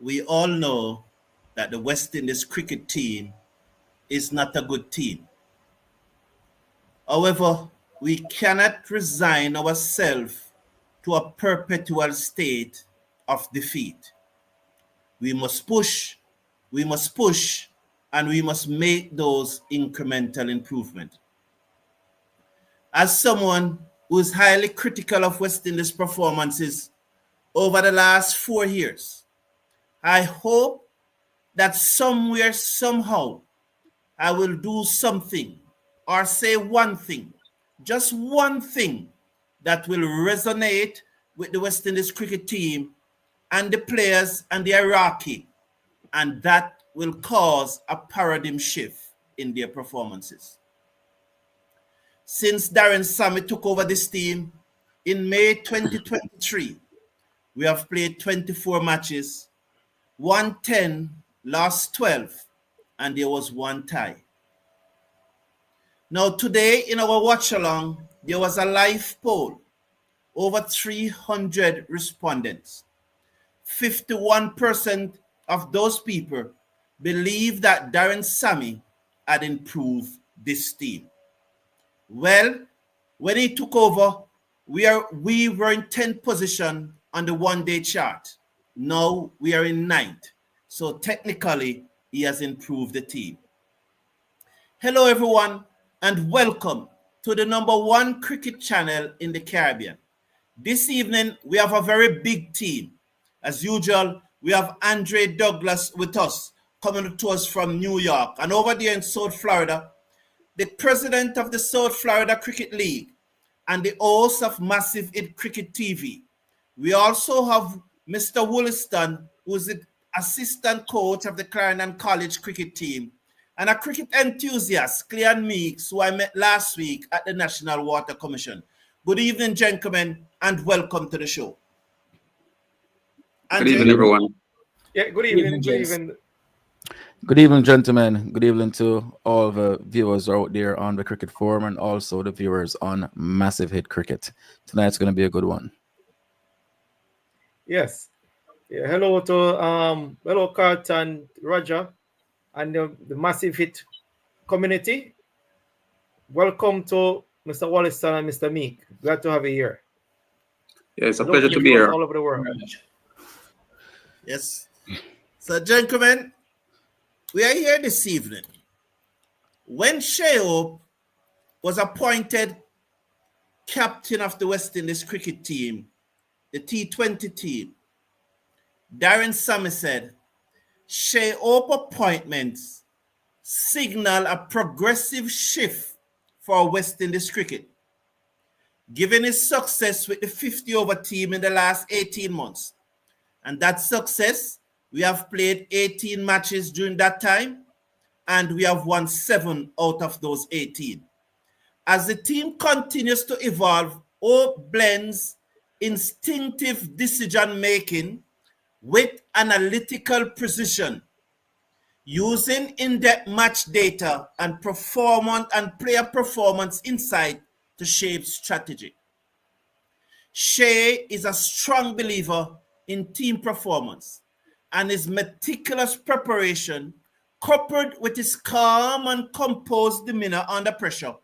we all know that the West Indies cricket team is not a good team. However, we cannot resign ourselves to a perpetual state of defeat. We must push, and we must make those incremental improvements. As someone who is highly critical of West Indies performances over the last 4 years, I hope that somewhere, somehow, I will do something or say one thing, just one thing that will resonate with the West Indies cricket team and the players and the hierarchy, and that will cause a paradigm shift in their performances. Since Darren Sammy took over this team in May 2023, we have played 24 matches, won 10, lost 12, and there was one tie. Now today in our watch along, there was a live poll, over 300 respondents. 51% of those people believe that Darren Sammy had improved this team. Well, when he took over, we were in 10th position on the one-day chart. Now we are in 9th. So technically, he has improved the team. Hello, everyone, and welcome to the #1 cricket channel in the Caribbean. This evening, we have a very big team. As usual, we have Andre Douglas with us, coming to us from New York. And over there in South Florida, the president of the South Florida Cricket League and the host of Massive Hit Cricket TV. We also have Mr. Wollaston, who is the assistant coach of the Clarendon College cricket team, and a cricket enthusiast, Clean Meeks, who I met last week at the National Water Commission. Good evening, gentlemen, and welcome to the show. Good evening, everyone. Yeah, good evening. Good evening. Good evening, gentlemen. Good evening to all the viewers out there on the Cricket Forum and also the viewers on Massive Hit Cricket. Tonight's going to be a good one. Yes. Yeah, hello to hello Carter and Roger and the Massive Hit community. Welcome to Mr. Wollaston and Mr. Meek. Glad to have you here. Yeah, it's a pleasure to be here. All over the world. Yes. So, gentlemen, we are here this evening. When Shai Hope was appointed captain of the West Indies cricket team, the T20 team, Darren Sammy said, Shai Hope appointments signal a progressive shift for West Indies cricket. Given his success with the 50-over team in the last 18 months, and that success, we have played 18 matches during that time, and we have won 7 out of those 18. As the team continues to evolve, Hope blends instinctive decision-making with analytical precision, using in-depth match data and player performance insight to shape strategy. Shai is a strong believer in team performance, and his meticulous preparation, coupled with his calm and composed demeanor under pressure,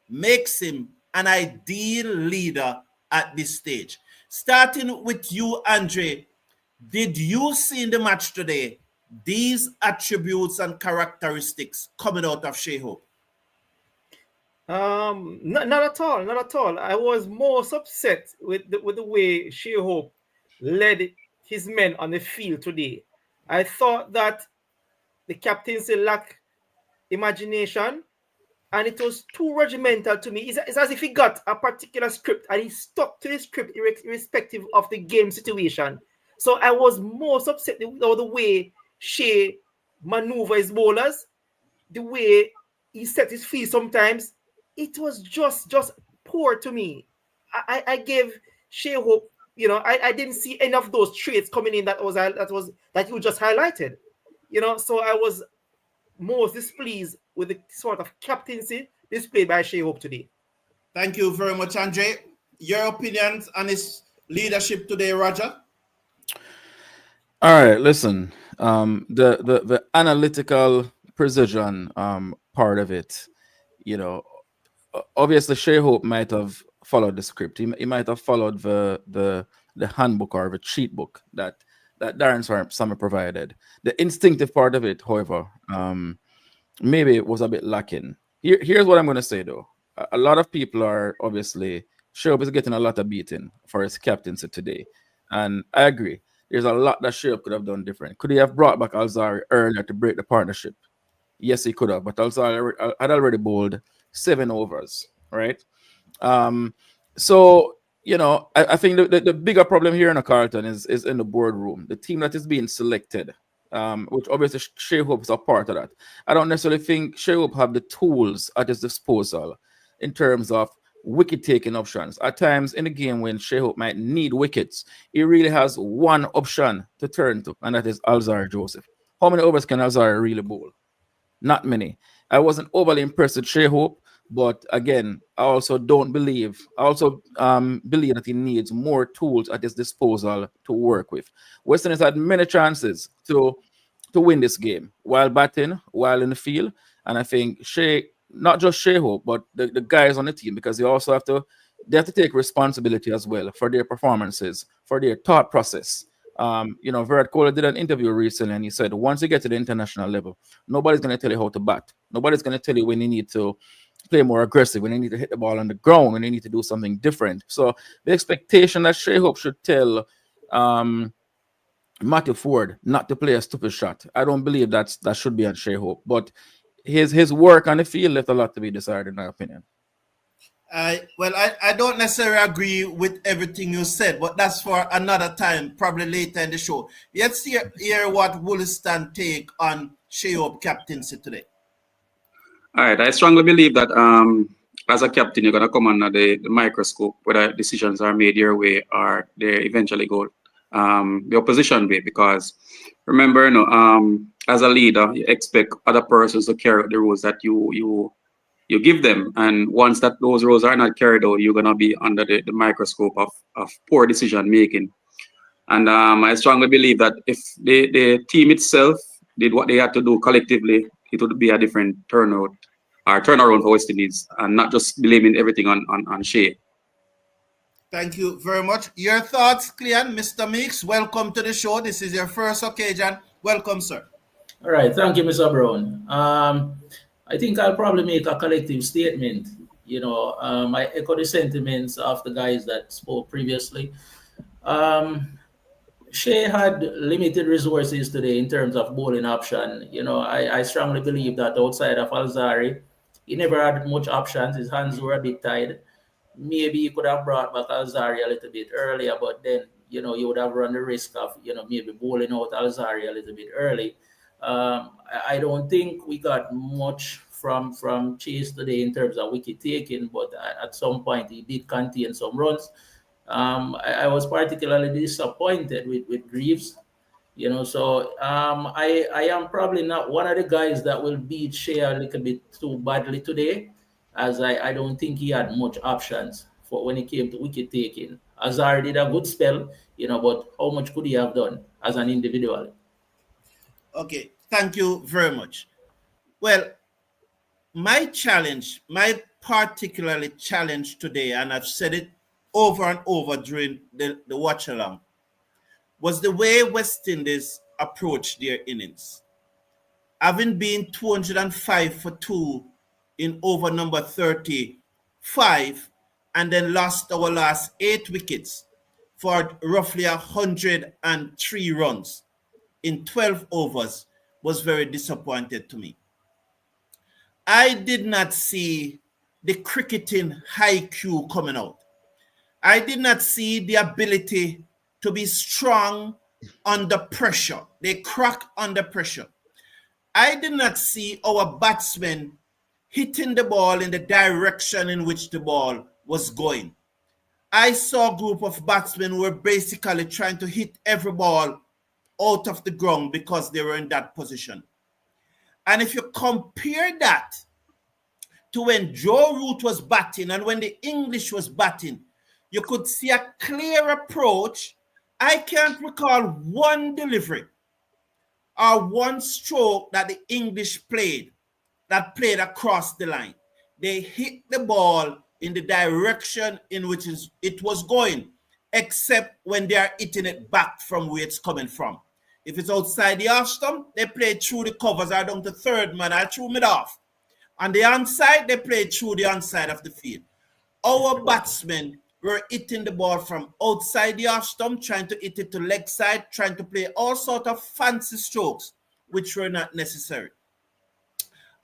makes him an ideal leader at this stage. Starting with you, Andre, did you see in the match today these attributes and characteristics coming out of Shai Hope? Not at all. Not at all. I was most upset with the way Shai Hope led his men on the field today. I thought that the captaincy lacked imagination, and it was too regimental to me. It's as if he got a particular script and he stuck to the script irrespective of the game situation. So I was most upset with the way Shai maneuvered his bowlers, the way he set his feet sometimes. It was just poor to me. I gave Shai Hope, I didn't see any of those traits coming in that you just highlighted. So I was most displeased with the sort of captaincy displayed by Shai Hope today. Thank you very much, Andre. Your opinions on his leadership today, Roger? All right, listen. The analytical precision part of it, you know, obviously Shai Hope might have followed the script. He might have followed the handbook or the cheat book that Darren Sammy provided. The instinctive part of it, however, maybe it was a bit lacking. Here's what I'm going to say though. A lot of people are obviously Shai Hope is getting a lot of beating for his captaincy today, and I agree. There's a lot that Shai Hope could have done different. Could he have brought back Alzari earlier to break the partnership? Yes, he could have, but Alzari had already bowled 7 overs, right? Um, so I think the bigger problem here in a Carlton is in the boardroom. The team that is being selected, which obviously Shai Hope is a part of that. I don't necessarily think Shai Hope have the tools at his disposal in terms of wicket taking options. At times in the game when Shai Hope might need wickets, he really has one option to turn to, and that is Alzari Joseph. How many overs can Alzari really bowl? Not many. I wasn't overly impressed with Shai Hope, but again, I also believe that he needs more tools at his disposal to work with. Western has had many chances to win this game while batting, while in the field, and I think not just Shai Hope, but the guys on the team, because they have to take responsibility as well for their performances, for their thought process. Virat Kohli did an interview recently, and he said, once you get to the international level, nobody's going to tell you how to bat. Nobody's going to tell you when you need to play more aggressive, when you need to hit the ball on the ground, when you need to do something different. So the expectation that Shai Hope should tell Matthew Ford not to play a stupid shot, I don't believe that should be on Shai Hope. But his work on the field left a lot to be desired, in my opinion. I don't necessarily agree with everything you said, but that's for another time, probably later in the show. Let's hear what Wollaston take on Shai Hope captaincy today. All right, I strongly believe that as a captain, you're gonna come under the microscope whether decisions are made your way or they eventually go the opposition way. Because remember, as a leader, you expect other persons to carry out the rules that you give them, and once that those rules are not carried out, you're gonna be under the microscope of poor decision making. And I strongly believe that if the team itself did what they had to do collectively, it would be a different turnaround for West Indies, and not just blaming everything on Shai. Thank you very much. Your thoughts, Clean, Mr. Meeks. Welcome to the show. This is your first occasion. Welcome, sir. All right, thank you, Mr. Brown. I think I'll probably make a collective statement. I echo the sentiments of the guys that spoke previously. Shai had limited resources today in terms of bowling option. I strongly believe that outside of Alzari, he never had much options. His hands were a bit tied. Maybe he could have brought back Alzari a little bit earlier, but then, you would have run the risk of, maybe bowling out Alzari a little bit early. I don't think we got much from Chase today in terms of wicket taking, but at some point he did contain some runs. I was particularly disappointed with Greaves, so I am probably not one of the guys that will beat Shai a little bit too badly today, as I don't think he had much options for when it came to wicket taking. Azar did a good spell, but how much could he have done as an individual? Okay, thank you very much. Well, my particularly challenge today, and I've said it over and over during the watch along, was the way West Indies approached their innings. Having been 205 for 2 in over number 35, and then lost our last 8 wickets for roughly 103 runs in 12 overs, was very disappointed to me. I did not see the cricketing IQ coming out. I did not see the ability to be strong under pressure. They crack under pressure. I did not see our batsmen hitting the ball in the direction in which the ball was going. I saw a group of batsmen who were basically trying to hit every ball out of the ground because they were in that position. And if you compare that to when Joe Root was batting and when the English was batting, you could see a clear approach I can't recall one delivery or one stroke that the English played that played across the line. They hit the ball in the direction in which it was going, except when they are hitting it back from where it's coming from. If it's outside the off stump, they play through the covers or down to third man or through mid off. On the onside, they play through the onside of the field. Our batsmen were hitting the ball from outside the off stump, trying to hit it to leg side, trying to play all sorts of fancy strokes, which were not necessary.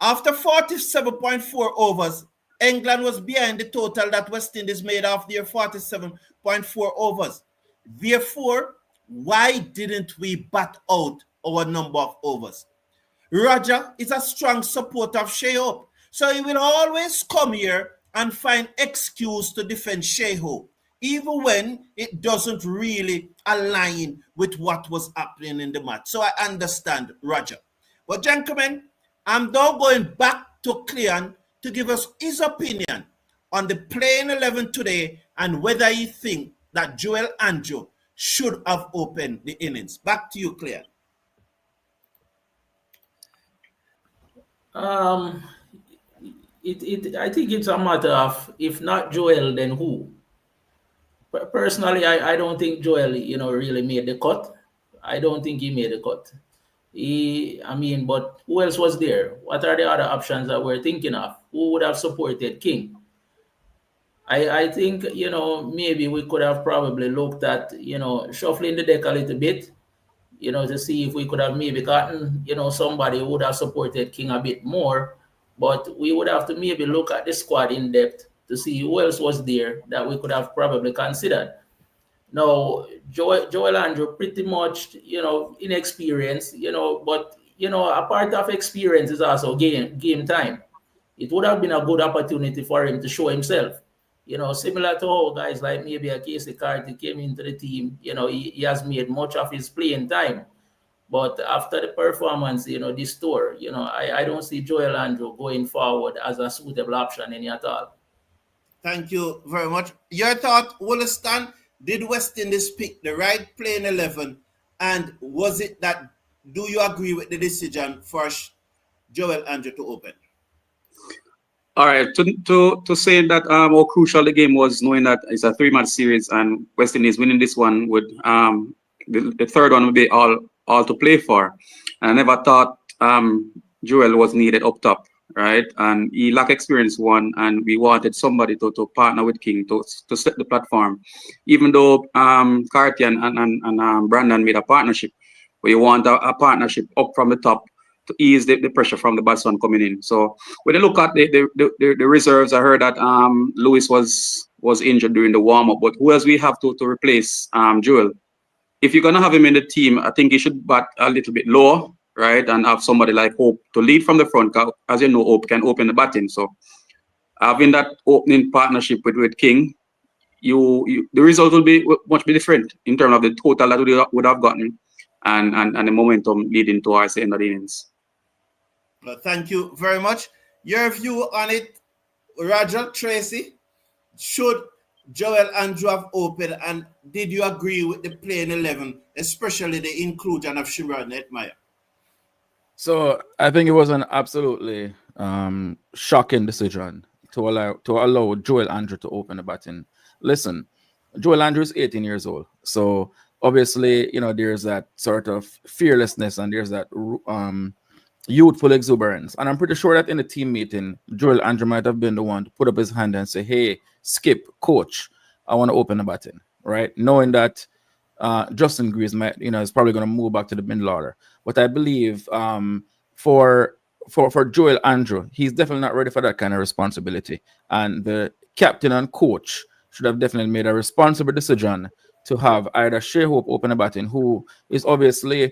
After 47.4 overs, England was behind the total that West Indies made off their 47.4 overs. Therefore, why didn't we bat out our number of overs? Roger is a strong supporter of Shai Hope, so he will always come here and find excuse to defend Shai Hope, even when it doesn't really align with what was happening in the match. So I understand Roger. But gentlemen, I'm now going back to Cleon to give us his opinion on the playing 11 today and whether he thinks that Joel Andrew should have opened the innings. Back to you, Cleon. I think it's a matter of, if not Joel, then who? Personally, I don't think Joel, really made the cut. I don't think he made the cut. But who else was there? What are the other options that we're thinking of? Who would have supported King? I think, maybe we could have probably looked at, shuffling the deck a little bit, to see if we could have maybe gotten, somebody who would have supported King a bit more. But we would have to maybe look at the squad in depth to see who else was there that we could have probably considered. Now, Joel Andrew, pretty much, inexperienced, but, a part of experience is also game time. It would have been a good opportunity for him to show himself. Similar to how guys like maybe a Kacy Carty came into the team, he has made much of his playing time. But after the performance, this tour, I don't see Joel Andrew going forward as a suitable option any at all. Thank you very much. Your thought, Wollaston, did West Indies pick the right playing 11? And was it that, do you agree with the decision for Joel Andrew to open? All right, to say that how crucial the game was, knowing that it's a 3-match series and West Indies winning this one would the third one would be all to play for. And I never thought Joel was needed up top, right? And he lacked experience and we wanted somebody to partner with King to set the platform. Even though Carty and Brandon made a partnership, but you want a partnership up from the top to ease the pressure from the batsman coming in. So when you look at the reserves, I heard that Lewis was injured during the warm-up, but who else we have to replace Joel? If you're going to have him in the team, I think he should bat a little bit lower, right? And have somebody like Hope to lead from the front. As you know, Hope can open the batting. So having that opening partnership with King, the result will be much different in terms of the total that we would have gotten and the momentum leading towards the end of the innings. Well, thank you very much. Your view on it, Roger, Tracy, should Joel Andrew have opened, and did you agree with the playing 11, especially the inclusion of Shimron Etmire? So I think it was an absolutely shocking decision to allow Joel Andrew to open the batting. Listen, Joel Andrew is 18 years old, so obviously, there's that sort of fearlessness and there's that youthful exuberance. And I'm pretty sure that in the team meeting, Joel Andrew might have been the one to put up his hand and say, hey, Skip, coach, I want to open the batting, right? Knowing that Justin Greaves might, is probably going to move back to the middle order. But I believe for Joel Andrew, he's definitely not ready for that kind of responsibility. And the captain and coach should have definitely made a responsible decision to have either Shai Hope open a batting, who is obviously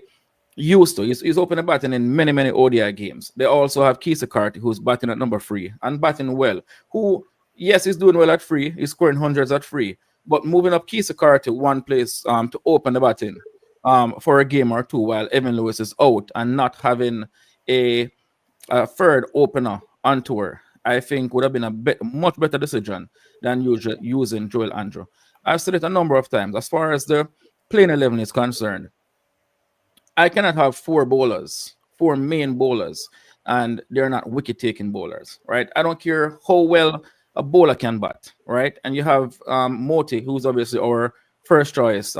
used to. He's open a batting in many, many ODI games. They also have Kacy Carty, who's batting at number 3 and batting well, who, yes, he's doing well at 3. He's scoring hundreds at 3. But moving up Kacy Carty one place to open the batting for a game or two while Evan Lewis is out and not having a third opener on tour, I think would have been a much better decision than using Joel Andrew. I've said it a number of times. As far as the playing 11 is concerned, I cannot have four main bowlers, and they're not wicket-taking bowlers, right? I don't care how well a bowler can bat, right? And you have Moti, who's obviously our first choice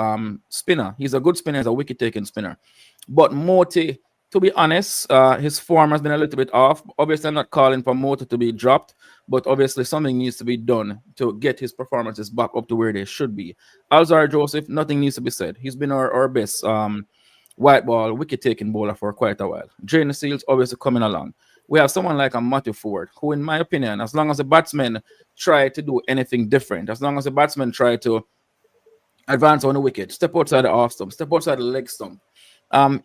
spinner. He's a good spinner, he's a wicket-taking spinner. But Moti, to be honest, his form has been a little bit off. Obviously, I'm not calling for Moti to be dropped, but obviously something needs to be done to get his performances back up to where they should be. Alzar Joseph, nothing needs to be said. He's been our best white ball wicket-taking bowler for quite a while. Jane Seals obviously coming along. We have someone like a Matthew Ford, who, in my opinion, as long as the batsmen try to do anything different, as long as the batsmen try to advance on the wicket, step outside the off stump, step outside the leg stump,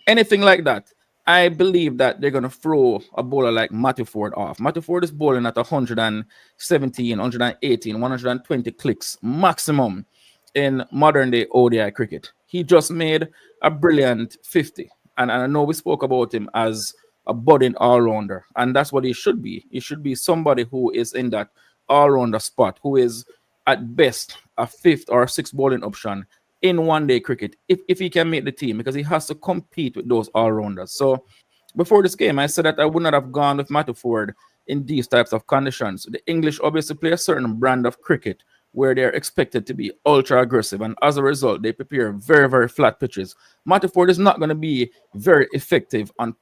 anything like that, I believe that they're going to throw a bowler like Matthew Ford off. Matthew Ford is bowling at 117, 118, 120 clicks maximum in modern day ODI cricket. He just made a brilliant 50. And I know we spoke about him as a budding all-rounder, and that's what he should be. He should be somebody who is in that all-rounder spot, who is at best a fifth or sixth bowling option in one-day cricket if he can make the team, because he has to compete with those all-rounders. So before this game, I said that I would not have gone with Matthew Ford in these types of conditions. The English obviously play a certain brand of cricket where they're expected to be ultra aggressive, and as a result, they prepare very, very flat pitches. Matthew Ford is not going to be very effective on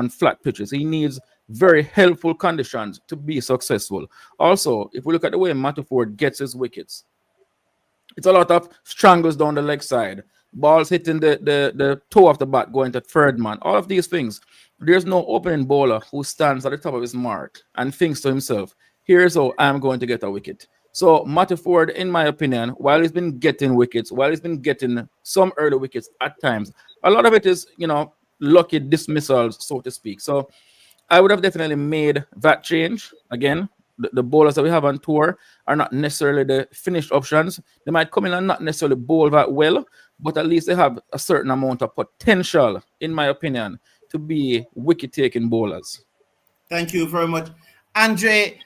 flat pitches. He needs very helpful conditions to be successful. Also, if we look at the way Matthew Ford gets his wickets, it's a lot of strangles down the leg side, balls hitting the toe of the bat going to third man, all of these things. There's no opening bowler who stands at the top of his mark and thinks to himself, here's how I'm going to get a wicket. So Matthew Ford, in my opinion, while he's been getting wickets, while he's been getting some early wickets at times, a lot of it is, lucky dismissals, so to speak. So I would have definitely made that change. Again, the bowlers that we have on tour are not necessarily the finished options. They might come in and not necessarily bowl that well, but at least they have a certain amount of potential, in my opinion, to be wicket-taking bowlers. Thank you very much. Andre,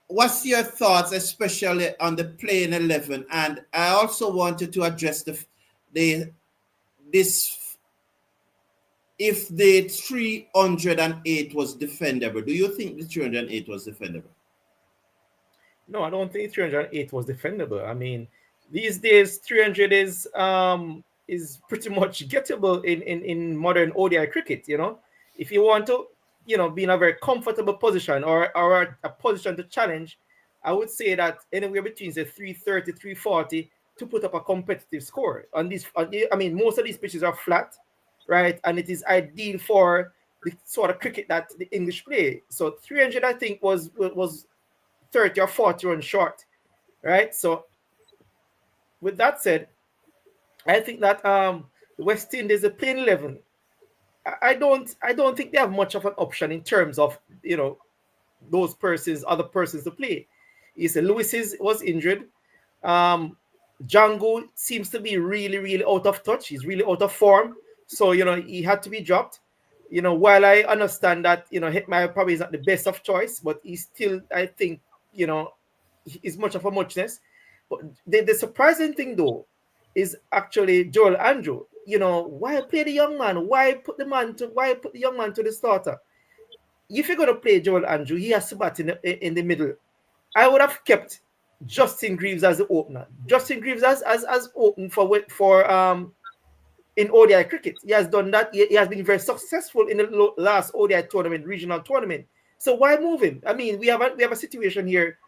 what's your thoughts, especially on the playing 11? And I also wanted to address if the 308 was defendable. Do you think the 308 was defendable? No, I don't think 308 was defendable. I mean, these days 300 is pretty much gettable in modern ODI cricket. If you want to, be in a very comfortable position or a position to challenge, I would say that anywhere between say 330, 340 to put up a competitive score on this. I mean, most of these pitches are flat, right? And it is ideal for the sort of cricket that the English play. So 300, I think, was 30 or 40 runs short, right? So with that said, I think that the West Indies are playing 11. I don't think they have much of an option in terms of those other persons to play. Lewis was injured. Django seems to be really, really out of touch. He's really out of form. So he had to be dropped. While I understand that Hitmire probably is not the best of choice, but he's still, I think, is much of a muchness. But the surprising thing though is actually Joel Andrew. Why play the young man? Why put the young man to the starter? If you're gonna play Joel Andrew, he has to bat in the middle. I would have kept Justin Greaves as the opener. Justin Greaves as open for in ODI cricket. He has done that. He has been very successful in the last ODI tournament, regional tournament. So why move him? I mean, we have a situation here.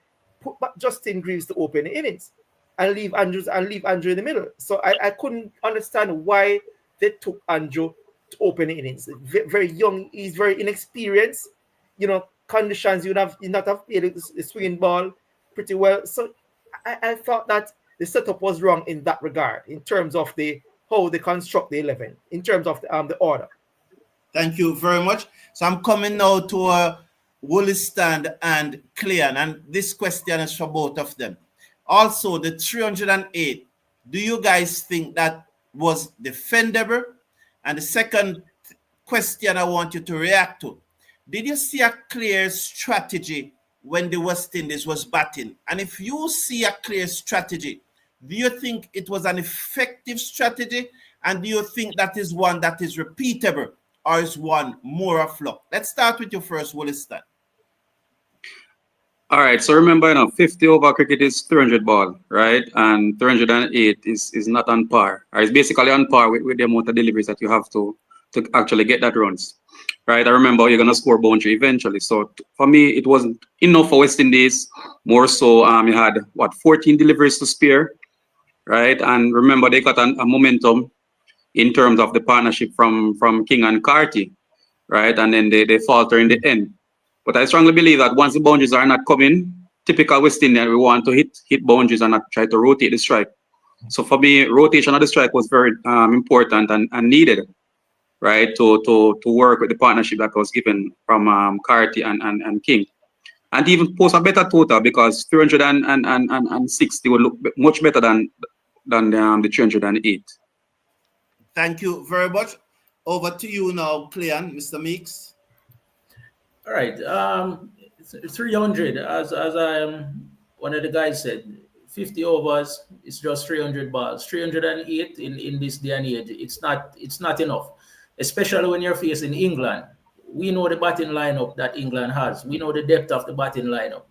Put back Justin Greaves to open the innings and leave Andrew in the middle. So I couldn't understand why they took Andrew to open the innings. Very young, he's very inexperienced. Conditions you not have played the swinging ball pretty well. So I thought that the setup was wrong in that regard, in terms of how they construct the 11, in terms of the order. Thank you very much. So I'm coming now to Wollaston and Clean, and this question is for both of them. Also, the 308, do you guys think that was defendable? And the second question I want you to react to, did you see a clear strategy when the West Indies was batting? And if you see a clear strategy, Do you think it was an effective strategy? And do you think that is one that is repeatable, or is one more a flop? Let's start with your first, Williston. All right, so remember, 50 over cricket is 300 ball, right? And 308 is not on par. Right? It's basically on par with the amount of deliveries that you have to actually get that runs, right? I remember you're gonna score boundary eventually. So for me, it wasn't enough for West Indies. More so, you had 14 deliveries to spare, right? And remember, they got a momentum in terms of the partnership from King and Carty, right? And then they falter in the end. But I strongly believe that once the boundaries are not coming, typical West Indian, we want to hit boundaries and not try to rotate the strike. So for me, rotation of the strike was very important and needed, right, to work with the partnership that was given from Carty and King. And even post a better total, because 360 would look much better than the 308. Thank you very much. Over to you now, Cleon, Mr. Meeks. All right. 300, as one of the guys said, 50 overs is just 300 balls. 308 in this day and age, it's not enough, especially when you're facing England. We know the batting lineup that England has. We know the depth of the batting lineup.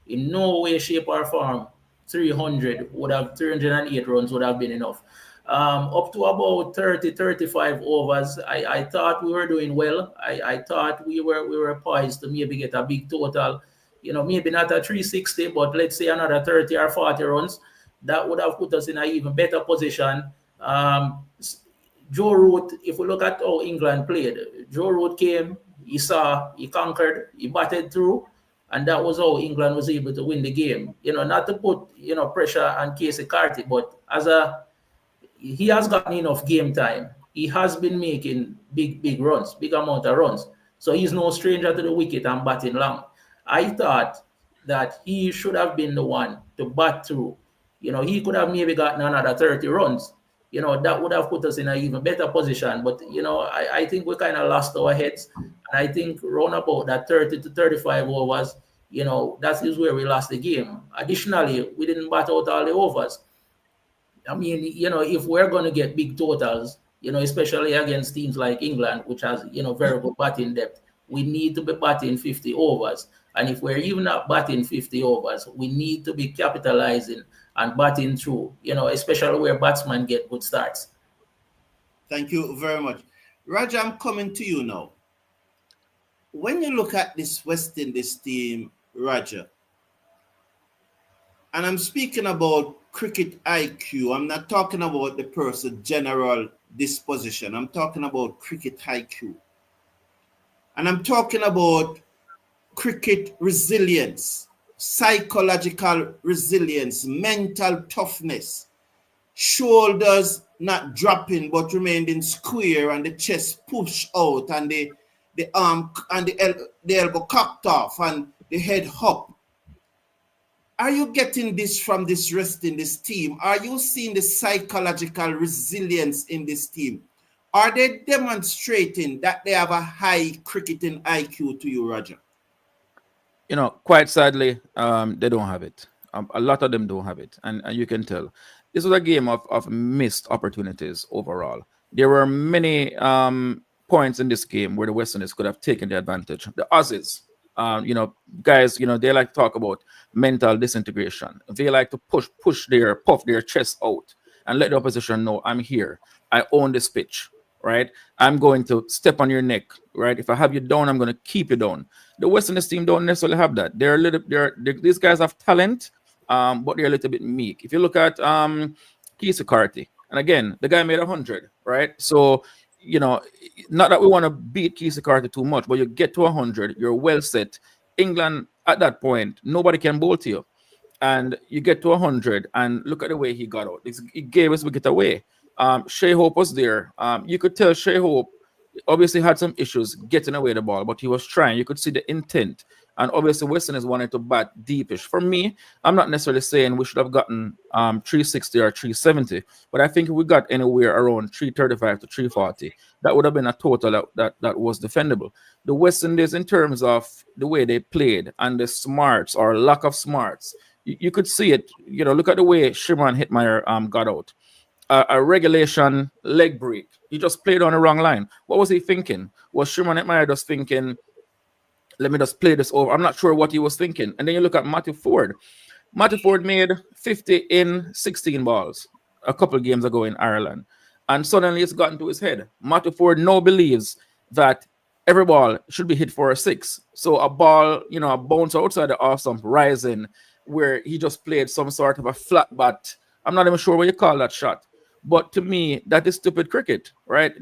In no way, shape, or form, 308 runs would have been enough. Up to about 30-35 overs, I thought we were doing well. I thought we were poised to maybe get a big total, maybe not a 360, but let's say another 30 or 40 runs. That would have put us in an even better position. Joe Root, if we look at how England played, Joe Root came, he conquered, he batted through, and that was how England was able to win the game. Not to put pressure on Kacy Carty, but he has gotten enough game time. He has been making big runs, big amount of runs. So he's no stranger to the wicket and batting long. I thought that he should have been the one to bat through. He could have maybe gotten another 30 runs. That would have put us in an even better position. But, I think we kind of lost our heads. And I think round about that 30 to 35 overs, that is where we lost the game. Additionally, we didn't bat out all the overs. I mean, if we're going to get big totals, especially against teams like England, which has, very good batting depth, we need to be batting 50 overs. And if we're even not batting 50 overs, we need to be capitalizing and batting through, especially where batsmen get good starts. Thank you very much. Roger, I'm coming to you now. When you look at this West Indies team, Roger, and I'm speaking about cricket IQ. I'm not talking about the person's general disposition. I'm talking about cricket IQ. And I'm talking about cricket resilience, psychological resilience, mental toughness, shoulders not dropping but remaining square, and the chest pushed out, and the arm and the elbow cocked off, and the head up. Are you getting this from this rest in this team? Are you seeing the psychological resilience in this team? Are they demonstrating that they have a high cricketing IQ to you, Roger? Quite sadly, they don't have it. A lot of them don't have it. And you can tell. This was a game of missed opportunities overall. There were many points in this game where the West Indies could have taken the advantage. The Aussies, guys, they like to talk about mental disintegration. They like to puff their chest out and let the opposition know, I'm here. I own this pitch, right? I'm going to step on your neck, right? If I have you down, I'm going to keep you down. The West Indies team don't necessarily have that. These guys have talent, but they're a little bit meek. If you look at Kacy Carty, and again, the guy made 100, right? So, not that we want to beat Kacy Carty too much, but you get to 100, you're well set. England, at that point, nobody can bowl to you. And you get to 100, and look at the way he got out. He gave us wicket away. Shai Hope was there. You could tell Shai Hope obviously had some issues getting away the ball, but he was trying. You could see the intent. And obviously, West Indies wanted to bat deepish. For me, I'm not necessarily saying we should have gotten 360 or 370, but I think if we got anywhere around 335 to 340, that would have been a total that was defendable. The West Indies, in terms of the way they played and the smarts or lack of smarts, You could see it. Look at the way Shimron Hitmeyer got out. A regulation leg break. He just played on the wrong line. What was he thinking? Was Shimron Hitmeyer just thinking, let me just play this over? I'm not sure what he was thinking. And then you look at Matthew Ford. Matthew Ford made 50 in 16 balls a couple of games ago in Ireland. And suddenly it's gotten to his head. Matthew Ford now believes that every ball should be hit for a 6. So a ball, a bounce outside the off stump, rising, where he just played some sort of a flat bat. I'm not even sure what you call that shot. But to me, that is stupid cricket, right?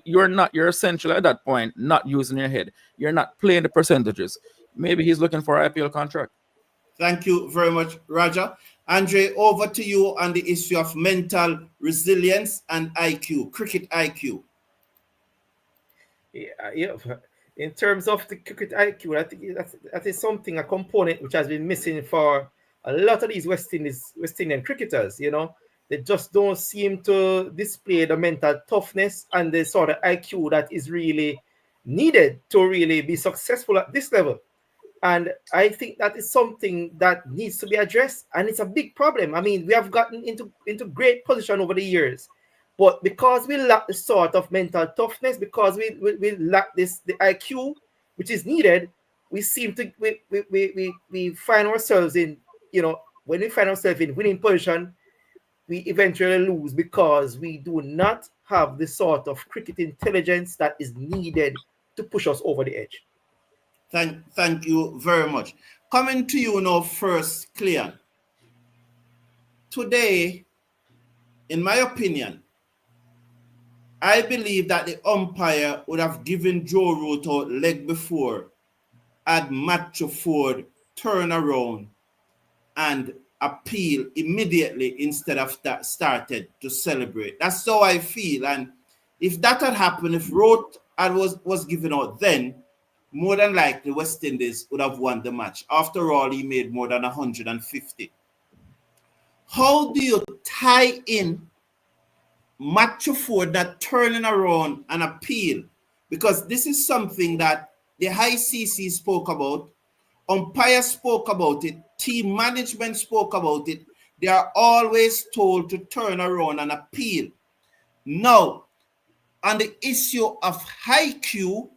You're essentially at that point not using your head. You're not playing the percentages. Maybe he's looking for an IPL contract. Thank you very much, Raja. Andre, over to you on the issue of mental resilience and IQ, cricket IQ. Yeah. In terms of the cricket IQ, I think that is something, a component which has been missing for a lot of these West Indian cricketers. They just don't seem to display the mental toughness and the sort of IQ that is really needed to really be successful at this level. And I think that is something that needs to be addressed, and it's a big problem. I mean, we have gotten into great position over the years, but because we lack the sort of mental toughness, because we lack the IQ which is needed, we seem to we find ourselves in, when we find ourselves in winning position, we eventually lose because we do not have the sort of cricket intelligence that is needed to push us over the edge. Thank you very much. Coming to you now first, Cleon. Today, in my opinion, I believe that the umpire would have given Joe Root a leg before, had Matthew Ford turn around and appeal immediately instead of that started to celebrate. That's how I feel. And if that had happened, if Root was given out then, more than likely West Indies would have won the match. After all, he made more than 150. How do you tie in Matthew Ford that turning around and appeal? Because this is something that the high CC spoke about, umpire spoke about it, team management spoke about it. They are always told to turn around and appeal. Now, on the issue of high Q,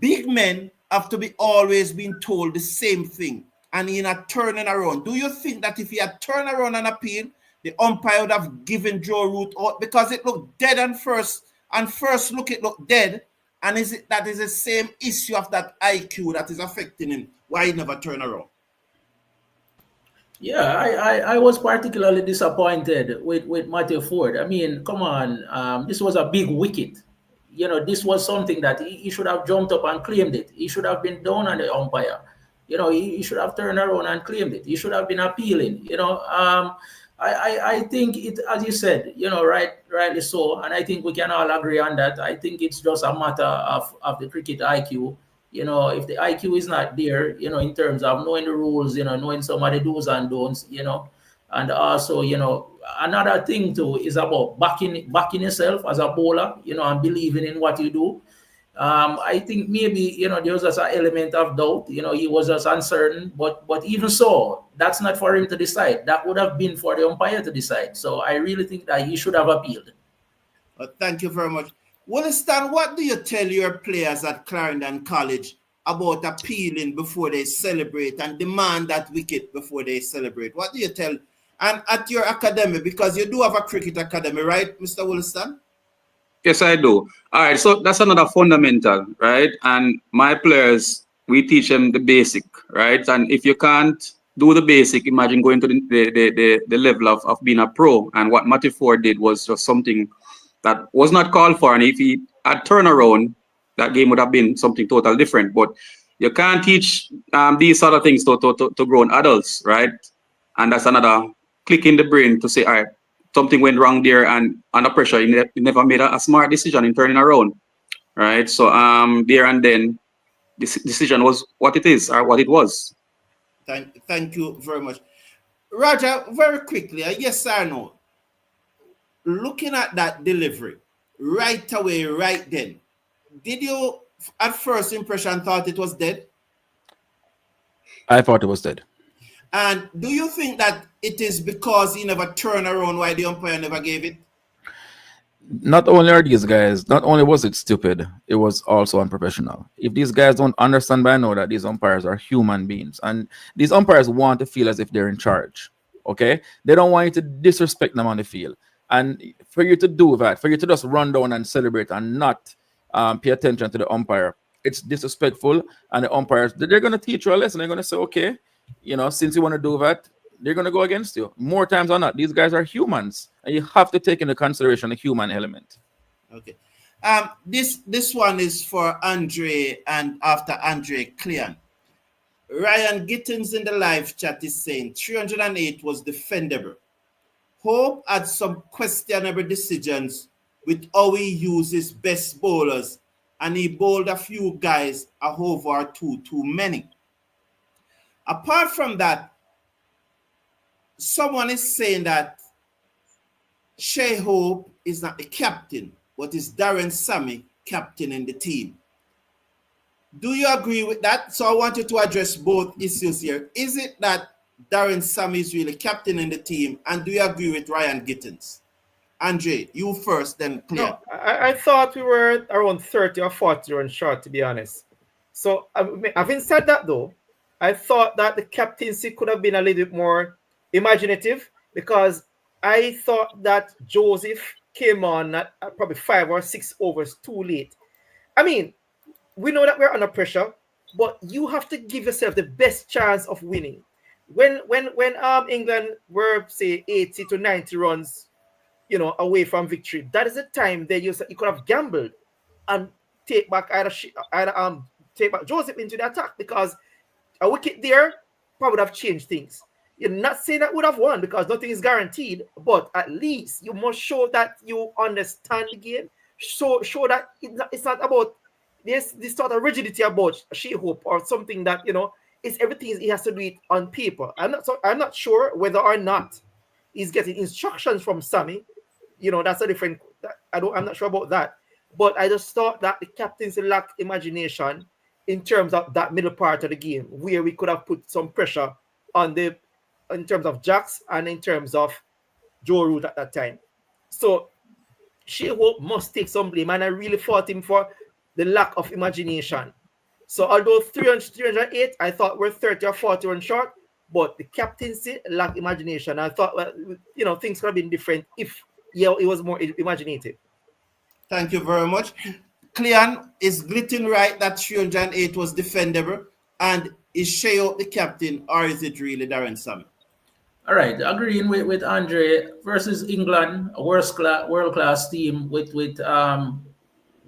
big men have to be always being told the same thing, and he not turning around. Do you think that if he had turned around and appealed, the umpire would have given Joe Root out because it looked dead on first? And first look, it looked dead. And that is the same issue of that IQ that is affecting him? Why he never turn around? Yeah, I was particularly disappointed with Matthew Ford. I mean, come on, this was a big wicket. This was something that he should have jumped up and claimed it. He should have been down on the umpire. He should have turned around and claimed it. He should have been appealing. I think it, as you said, rightly so, and I think we can all agree on that. I think it's just a matter of the cricket IQ. If the IQ is not there, in terms of knowing the rules, knowing some of the do's and don'ts, and also, another thing too is about backing yourself as a bowler, and believing in what you do. I think maybe, there was just an element of doubt, he was just uncertain, but even so, that's not for him to decide. That would have been for the umpire to decide. So I really think that he should have appealed. Thank you very much. Williston, what do you tell your players at Clarendon College about appealing before they celebrate and demand that wicket before they celebrate? What do you tell? And at your academy, because you do have a cricket academy, right, Mr. Williston? Yes, I do. All right, so that's another fundamental, right? And my players, we teach them the basic, right? And if you can't do the basic, imagine going to the level of being a pro. And what Matthew Ford did was just something that was not called for. And if he had turned around, that game would have been something totally different. But you can't teach these sort of things to grown adults, right? And that's another click in the brain to say, all right, something went wrong there, and under pressure, he never made a smart decision in turning around, right? So there and then, this decision was what it is, or what it was. Thank you very much. Raja, very quickly, yes or no? Looking at that delivery, right away, right then, did you, at first impression, thought it was dead? I thought it was dead. And do you think that it is because he never turned around why the umpire never gave it? Not only are these guys, not only was it stupid, it was also unprofessional. If these guys don't understand by now that these umpires are human beings, and these umpires want to feel as if they're in charge, okay? They don't want you to disrespect them on the field. And for you to do that, for you to just run down and celebrate and not pay attention to the umpire, it's disrespectful. And the umpires, they're going to teach you a lesson. They're going to say, okay, you know, since you want to do that, they're going to go against you. More times or not, these guys are humans, and you have to take into consideration the human element. Okay. This one is for Andre, and after Andre, Cleon. Ryan Gittins in the live chat is saying 308 was defendable. Hope had some questionable decisions with how he uses best bowlers, and he bowled a few guys a over or two too many. Apart from that, someone is saying that Shai Hope is not the captain, but is Darren Sammy captain in the team. Do you agree with that? So I want you to address both issues here. Is it that Darren Sammy is really captain in the team, and do you agree with Ryan Gittins? Andre, you first, then Clear. No, I thought we were around 30 or 40 runs short, to be honest. So having said that, though, I thought that the captaincy could have been a little bit more imaginative, because I thought that Joseph came on at probably 5 or 6 overs too late. I mean, we know that we're under pressure, but you have to give yourself the best chance of winning. When England were, say, 80 to 90 runs, you know, away from victory, that is the time that you could have gambled and take back take back Joseph into the attack, because a wicket there probably would have changed things. You're not saying that would have won, because nothing is guaranteed, but at least you must show that you understand the game. Show that it's not about this sort of rigidity about Shai Hope or something that, you know, it's everything he has to do it on paper. I'm not sure whether or not he's getting instructions from Sammy. You know, that's a different. I'm not sure about that. But I just thought that the captaincy lacked imagination in terms of that middle part of the game, where we could have put some pressure on in terms of Jacks and in terms of Joe Root at that time. So Shai Hope must take some blame, and I really fought him for the lack of imagination. So although 308, I thought we're 30 or 40 runs short, but the captaincy lacked imagination. I thought, well, you know, things could have been different if it was more imaginative. Thank you very much. Cleon, is Glitton right that 308 was defendable? And is Shai Hope the captain, or is it really Darren Sammy? All right, agreeing with Andre versus England, a world-class team with a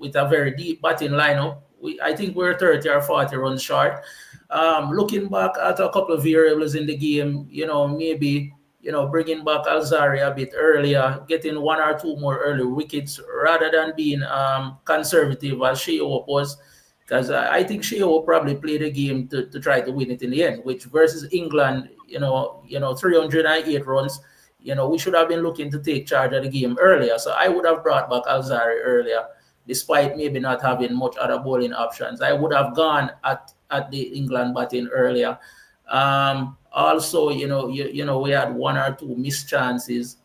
very deep batting lineup. I think we're 30 or 40 runs short. Looking back at a couple of variables in the game, you know, maybe, you know, bringing back Alzari a bit earlier, getting 1 or 2 more early wickets rather than being conservative as Shai Hope was, because I think Shai Hope probably played a game to try to win it in the end, which versus England, you know, 308 runs, you know, we should have been looking to take charge of the game earlier. So I would have brought back Alzari earlier, despite maybe not having much other bowling options. I would have gone at the England batting earlier. Also, you know, we had 1 or 2 missed chances,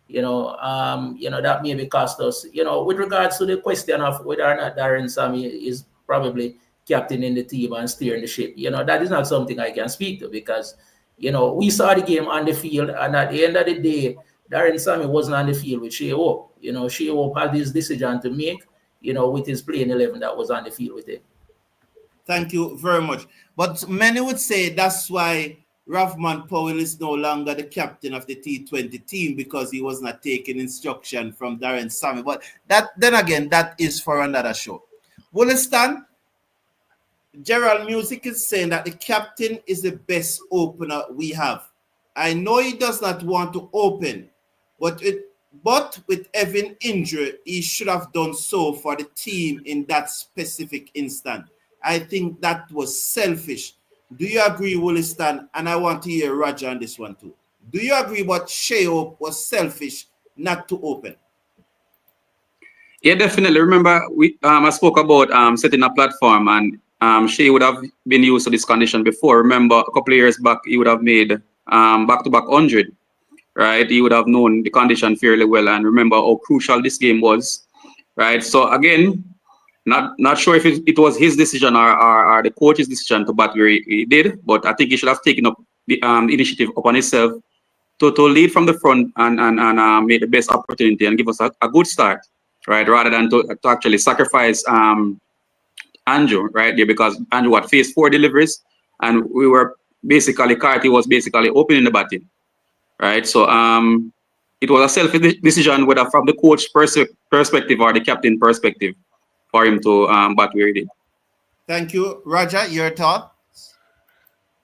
you know, that maybe cost us. You know, with regards to the question of whether or not Darren Sammy is probably captain in the team and steering the ship, you know, that is not something I can speak to, because, you know, we saw the game on the field, and at the end of the day, Darren Sammy wasn't on the field with Shai Hope. You know, Shai Hope had this decision to make, you know, with his playing 11 that was on the field with him. Thank you very much. But many would say that's why Ravman Powell is no longer the captain of the T20 team, because he was not taking instruction from Darren Sammy. But that is for another show. Wollaston, Gerald Music is saying that the captain is the best opener we have. I know he does not want to open, but with Evan injured, he should have done so for the team in that specific instant. I think that was selfish. Do you agree, Wollaston? And I want to hear Roger on this one too. Do you agree what Shai Hope was selfish not to open? Yeah, definitely. Remember, I spoke about setting a platform, and Shai would have been used to this condition before. Remember, a couple of years back, he would have made back-to-back 100, right? He would have known the condition fairly well and remember how crucial this game was, right? So again, not sure if it was his decision or the coach's decision to bat where he did, but I think he should have taken up the initiative upon himself to lead from the front and make the best opportunity and give us a good start, right? Rather than to actually sacrifice Andrew right there, because Andrew had faced 4 deliveries and we were basically, Carty was basically opening the batting, right? So it was a selfish decision, whether from the coach perspective or the captain perspective, for him to bat where he did. Thank you. Roger, your thought?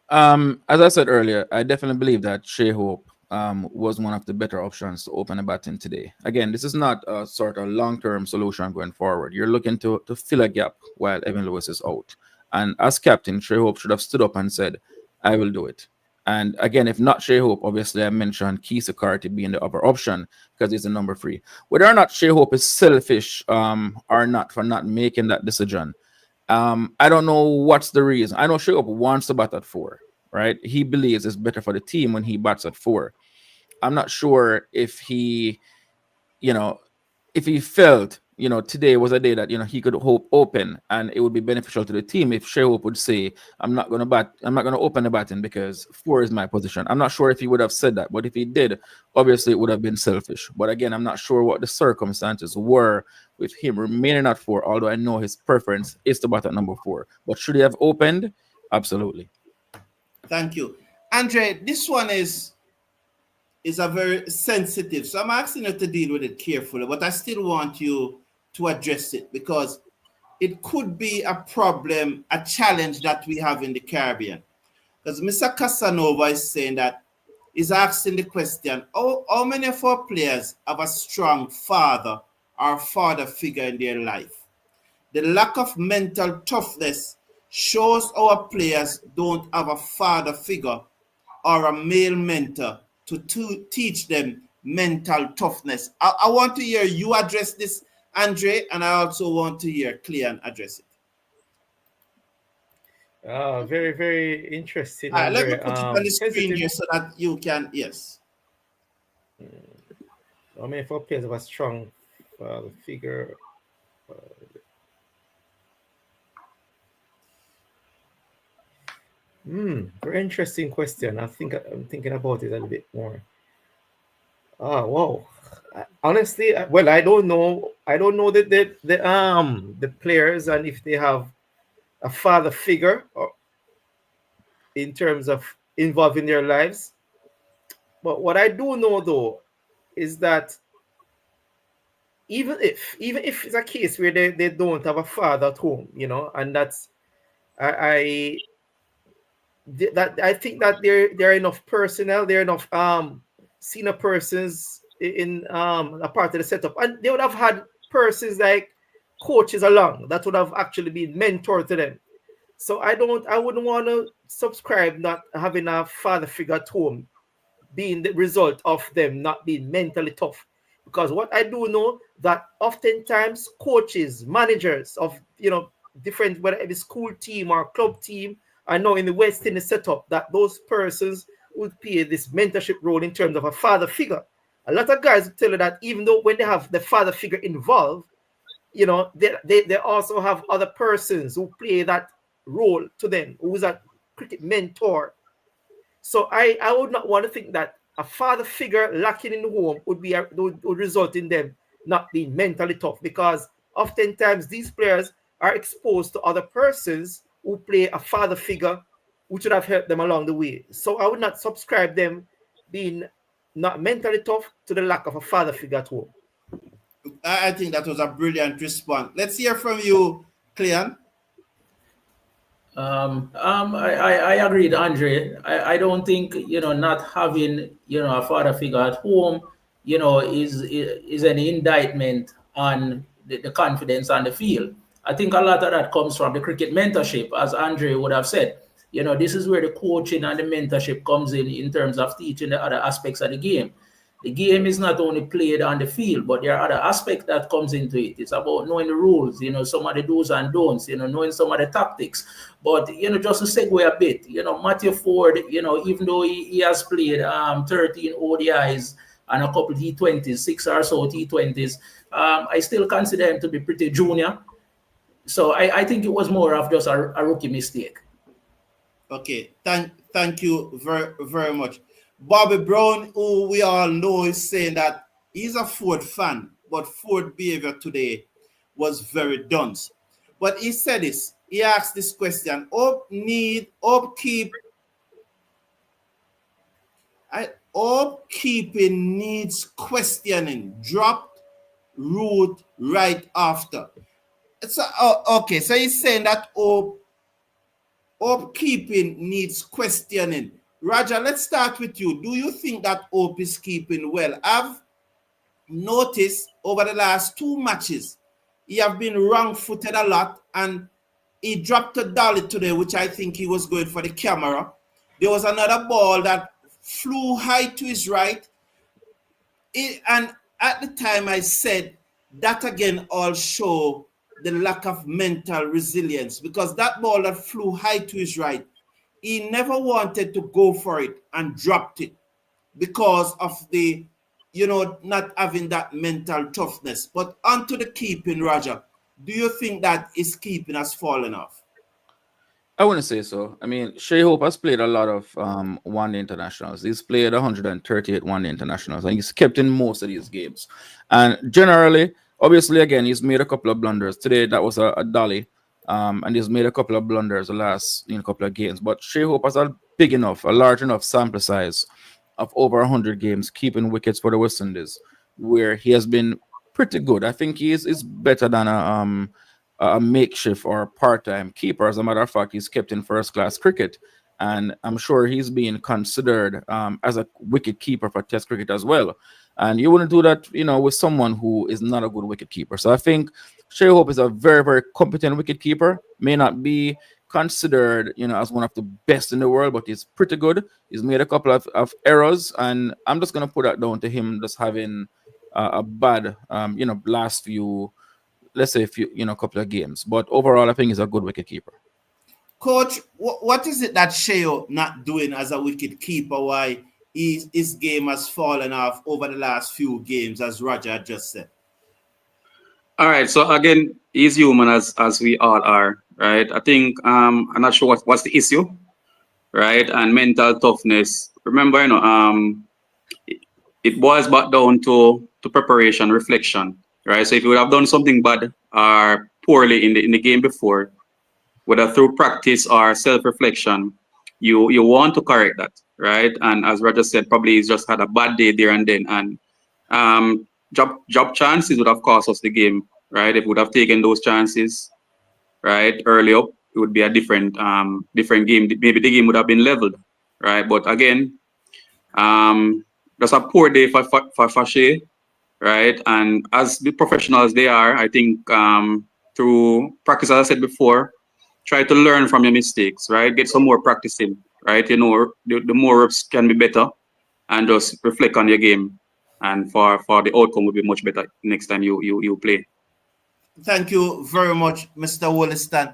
As I said earlier, I definitely believe that Shai Hope was one of the better options to open a batting today. Again, this is not a sort of long-term solution going forward. You're looking to fill a gap while Evan Lewis is out. And as captain, Shai Hope should have stood up and said, I will do it. And again, if not Shai Hope, obviously I mentioned Kacy Carty being the other option because he's the number 3. Whether or not Shai Hope is selfish or not for not making that decision, I don't know what's the reason. I know Shai Hope wants to bat at 4, right? He believes it's better for the team when he bats at 4. I'm not sure if he, if he felt, today was a day that, he could open and it would be beneficial to the team if Shai Hope would say, I'm not going to open the batting because 4 is my position. I'm not sure if he would have said that, but if he did, obviously it would have been selfish. But again, I'm not sure what the circumstances were with him remaining at 4, although I know his preference is to bat at number 4. But should he have opened? Absolutely. Thank you. Andre, this one is a very sensitive, so I'm asking you to deal with it carefully, but I still want you to address it because it could be a problem, a challenge that we have in the Caribbean. Because Mr. Casanova is saying that, he's asking the question, how many of our players have a strong father or father figure in their life? The lack of mental toughness shows our players don't have a father figure or a male mentor to teach them mental toughness. I want to hear you address this, Andre, and I also want to hear Cleon address it. Very, very interesting. Let me put it on the screen here so that you can, yes. I mean, for players of a strong figure. Very interesting question. I think I'm thinking about it a little bit more. Wow. Honestly, well, I don't know the players and if they have a father figure or in terms of involving their lives. But what I do know though is that even if it's a case where they don't have a father at home, and that's I think that there are enough personnel, there are enough senior persons in a part of the setup, and they would have had persons like coaches along that would have actually been mentor to them. So I wouldn't want to subscribe not having a father figure at home being the result of them not being mentally tough. Because what I do know that oftentimes coaches, managers of different, whether it's school team or club team, I know in the West Indies setup that those persons would play this mentorship role in terms of a father figure. A lot of guys will tell you that even though when they have the father figure involved, they also have other persons who play that role to them, who is a cricket mentor. So I would not want to think that a father figure lacking in the home would result in them not being mentally tough, because oftentimes these players are exposed to other persons who play a father figure, which would have helped them along the way. So I would not subscribe them being not mentally tough to the lack of a father figure at home. I think that was a brilliant response. Let's hear from you, Cleon. I agreed, Andre. I don't think not having a father figure at home is an indictment on the confidence on the field. I think a lot of that comes from the cricket mentorship, as Andre would have said. This is where the coaching and the mentorship comes in terms of teaching the other aspects of the game. The game is not only played on the field, but there are other aspects that comes into it. It's about knowing the rules, some of the do's and don'ts, knowing some of the tactics. But, just to segue a bit, Matthew Ford, even though he has played 13 ODIs and a couple T20s, 6 or so T20s, I still consider him to be pretty junior. So I think it was more of just a rookie mistake. Okay, thank you very, very much. Bobby Brown, who we all know, is saying that he's a Ford fan, but Ford behavior today was very dunce. But he said this, he asked this question, upkeeping needs questioning, dropped root right after. Okay, so he's saying that upkeeping needs questioning. Roger, let's start with you. Do you think that Hope is keeping well? I've noticed over the last 2 matches, he have been wrong-footed a lot, and he dropped a dolly today, which I think he was going for the camera. There was another ball that flew high to his right. And at the time I said, that again all show the lack of mental resilience, because that ball that flew high to his right, he never wanted to go for it and dropped it because of the, not having that mental toughness. But onto the keeping, Roger, do you think that his keeping has fallen off? I wouldn't say so. I mean, Shai Hope has played a lot of one-day internationals. He's played 138 one-day internationals, and he's kept in most of these games. And generally, obviously, again, he's made a couple of blunders. Today, that was a dolly. And he's made a couple of blunders the last couple of games. But Shai Hope has a large enough sample size of over 100 games keeping wickets for the West Indies, where he has been pretty good. I think he is better than a makeshift or part-time keeper. As a matter of fact, he's kept in first-class cricket. And I'm sure he's being considered as a wicket keeper for Test cricket as well. And you wouldn't do that, with someone who is not a good wicket keeper. So I think Shai Hope is a very, very competent wicket keeper. May not be considered, as one of the best in the world, but he's pretty good. He's made a couple of errors, and I'm just going to put that down to him just having a bad, last few, let's say, couple of games. But overall, I think he's a good wicket keeper. Coach, what is it that Shai Hope not doing as a wicket keeper? Why his game has fallen off over the last few games, as Roger just said? All right. So again, he's human as we all are, right? I think I'm not sure what's the issue, right? And mental toughness. Remember, it boils back down to preparation, reflection, right? So if you would have done something bad or poorly in the game before, whether through practice or self-reflection, you want to correct that, right? And as Roger said, probably he's just had a bad day there and then, and job chances would have cost us the game, right? If we would have taken those chances, right, early up, it would be a different game. Maybe the game would have been leveled, right? But again, just a poor day for Shai, right? And as the professionals they are, I think through practice, as I said before, try to learn from your mistakes, right? Get some more practice in, right? The more reps can be better, and just reflect on your game. And for the outcome will be much better next time you play. Thank you very much, Mr. Wollaston.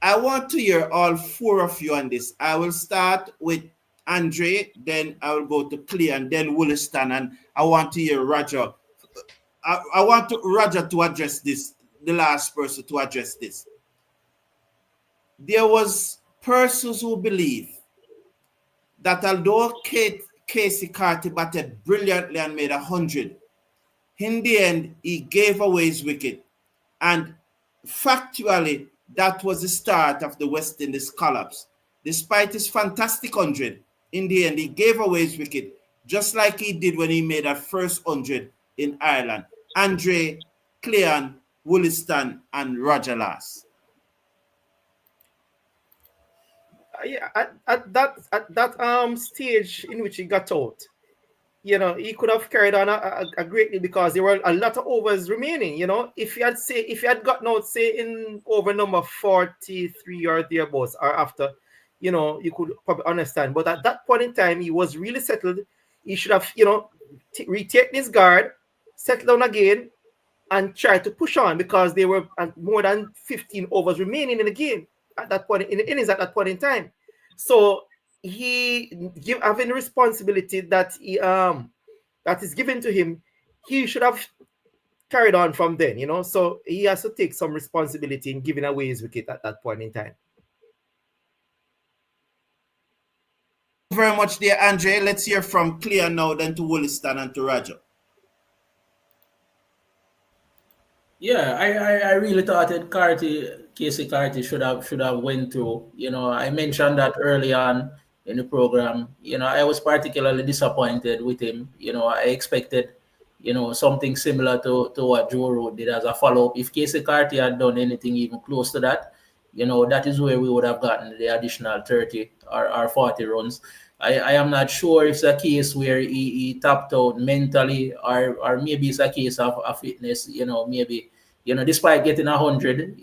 I want to hear all four of you on this. I will start with Andre, then I will go to Clear, and then Wollaston, and I want to hear Roger. I want Roger to address this, the last person to address this. There was persons who believe that although Kacy Carty batted brilliantly and made 100, in the end, he gave away his wicket. And factually, that was the start of the West Indies collapse. Despite his fantastic 100, in the end, he gave away his wicket, just like he did when he made that first 100 in Ireland. Andre, Cleon, Wollaston, and Roger last. Yeah, at that stage in which he got out, he could have carried on a greatly, because there were a lot of overs remaining. If he had gotten out, say, in over number 43 or thereabouts, or after, you could probably understand. But at that point in time, he was really settled. he should have, retake this guard, settle down again, and try to push on, because there were more than 15 overs remaining in the game at that point, in the innings at that point in time. So he having the responsibility that that is given to him, he should have carried on from then, So he has to take some responsibility in giving away his wicket at that point in time. Very much there, Andre. Let's hear from Clear now, then to Wollaston and to Roger. Yeah, I really thought that Kacy Carty should have went through. I mentioned that early on in the program. I was particularly disappointed with him. I expected, something similar to what Joe Root did as a follow-up. If Kacy Carty had done anything even close to that, that is where we would have gotten the additional 30 or 40 runs. I am not sure if it's a case where he tapped out mentally, or maybe it's a case of fitness, maybe, despite getting 100,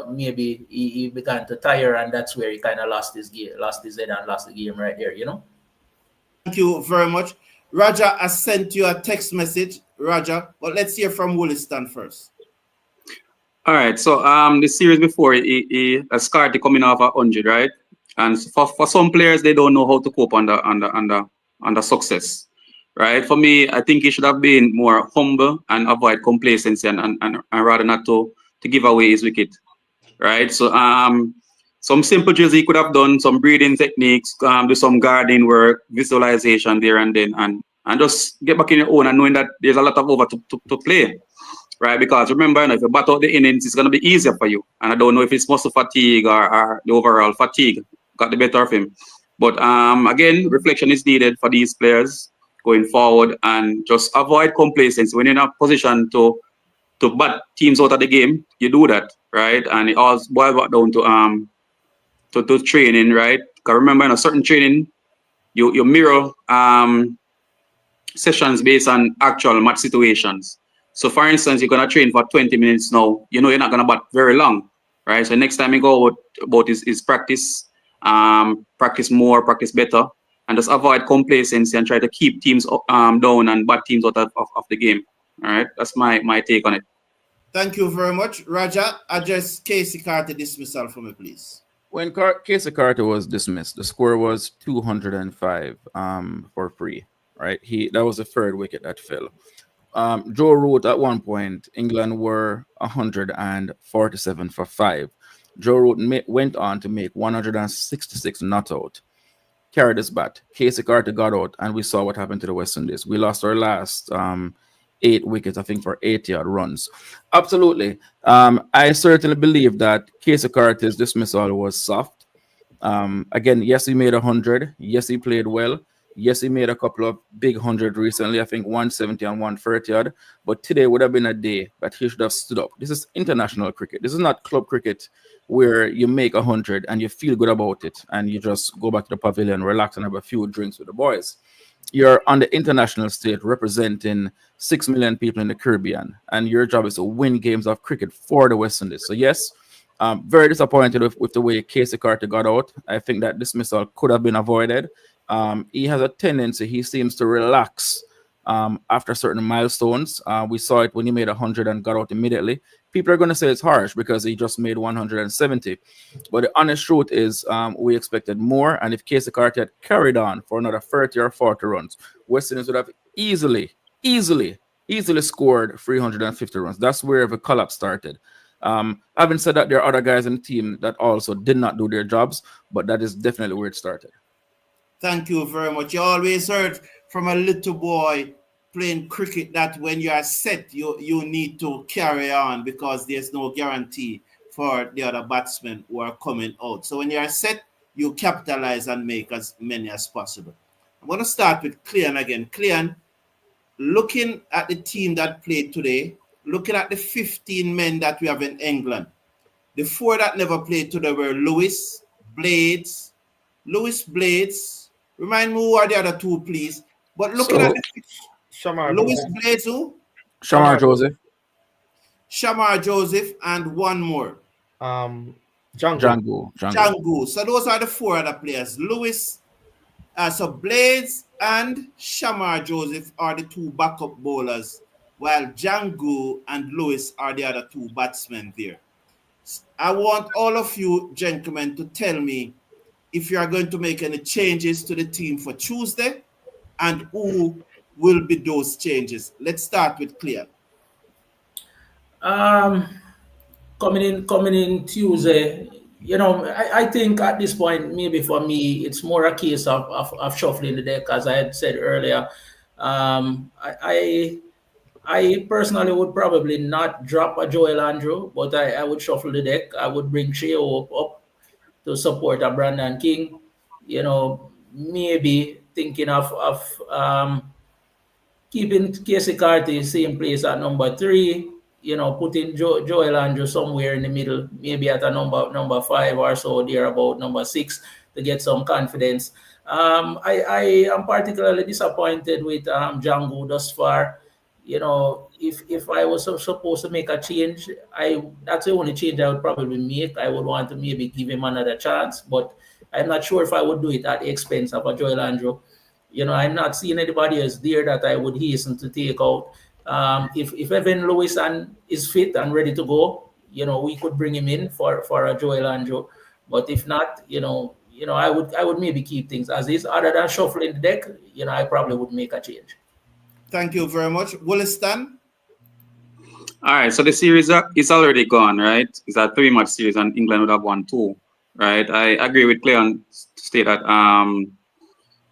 maybe he began to tire, and that's where he kind of lost his head and lost the game right there, Thank you very much. Roger, I sent you a text message, Roger, but let's hear from Wollaston first. All right, so the series before, he Carty coming off 100, right? And for some players, they don't know how to cope under success, right? For me, I think he should have been more humble and avoid complacency and rather not to give away his wicket, right? So some simple drills he could have done, some breathing techniques, do some guarding work, visualization there and then, and just get back in your own and knowing that there's a lot of over to play. Right, because remember, if you bat out the innings, it's going to be easier for you. And I don't know if it's muscle fatigue or the overall fatigue got the better of him. But again, reflection is needed for these players going forward, and just avoid complacency. When you're in a position to bat teams out of the game, you do that, right? And it all boils back down to training, right? Because remember, in a certain training, you mirror sessions based on actual match situations. So, for instance, you're going to train for 20 minutes now. You're not going to bat very long, right? So next time you go about is practice, practice more, practice better, and just avoid complacency and try to keep teams down and bat teams out of the game. All right, that's my take on it. Thank you very much. Roger, address Kacy Carty dismissal for me, please. When Kacy Carty was dismissed, the score was 205 for free, right? That was the third wicket that fell. Joe Root at one point, England were 147 for 5. Joe Root went on to make 166 not out. Carried his bat. Kacy Carty got out, and we saw what happened to the West Indies. We lost our last 8 wickets, I think, for 80-odd runs. Absolutely. I certainly believe that Kacy Carty's dismissal was soft. Again, yes, he made 100. Yes, he played well. Yes, he made a couple of big 100 recently, I think 170 and 130 odd. But today would have been a day that he should have stood up. This is international cricket. This is not club cricket where you make 100 and you feel good about it and you just go back to the pavilion, relax, and have a few drinks with the boys. You're on the international stage representing 6 million people in the Caribbean, and your job is to win games of cricket for the West Indies. So yes, very disappointed with the way Kacy Carty got out. I think that dismissal could have been avoided. He has a tendency, he seems to relax after certain milestones. We saw it when he made 100 and got out immediately. People are going to say it's harsh because he just made 170. But the honest truth is we expected more. And if Kacy Carty had carried on for another 30 or 40 runs, West Indies would have easily scored 350 runs. That's where the collapse started. Having said that, there are other guys in the team that also did not do their jobs, but that is definitely where it started. Thank you very much. You always heard from a little boy playing cricket that when you are set, you need to carry on because there's no guarantee for the other batsmen who are coming out. So when you are set, you capitalize and make as many as possible. I'm going to start with Clean again. Clean, looking at the team that played today, looking at the 15 men that we have in England, the 4 that never played today were Lewis Blades. Remind me who are the other 2, please. But looking at Shamar Lewis Blades, who? Shamar Joseph. Shamar Joseph, and one more. Django. So those are the 4 other players. Lewis So Blades and Shamar Joseph are the two backup bowlers, while Django and Lewis are the other two batsmen there. I want all of you gentlemen to tell me if you are going to make any changes to the team for Tuesday and who will be those changes. Let's start with Clear. Coming in Tuesday, I think at this point, maybe for me, it's more a case of shuffling the deck, as I had said earlier. I personally would probably not drop a Joel Andrew, but I would shuffle the deck. I would bring Shai Hope up to support a Brandon King. Maybe thinking of keeping Kacy Carty same place at number 3. Putting Joel Andrew somewhere in the middle, maybe at a number 5 or so, there about number 6 to get some confidence. I am particularly disappointed with Django thus far. If I was supposed to make a change, that's the only change I would probably make. I would want to maybe give him another chance, but I'm not sure if I would do it at the expense of a Joel Andrew. I'm not seeing anybody else there that I would hasten to take out. If Evan Lewis is fit and ready to go, we could bring him in for a Joel Andrew. But if not, I would maybe keep things as is. Other than shuffling the deck, I probably would make a change. Thank you very much. Wollaston? All right, so the series is already gone, right? It's a 3-match series, and England would have won 2, right? I agree with Cleon to state that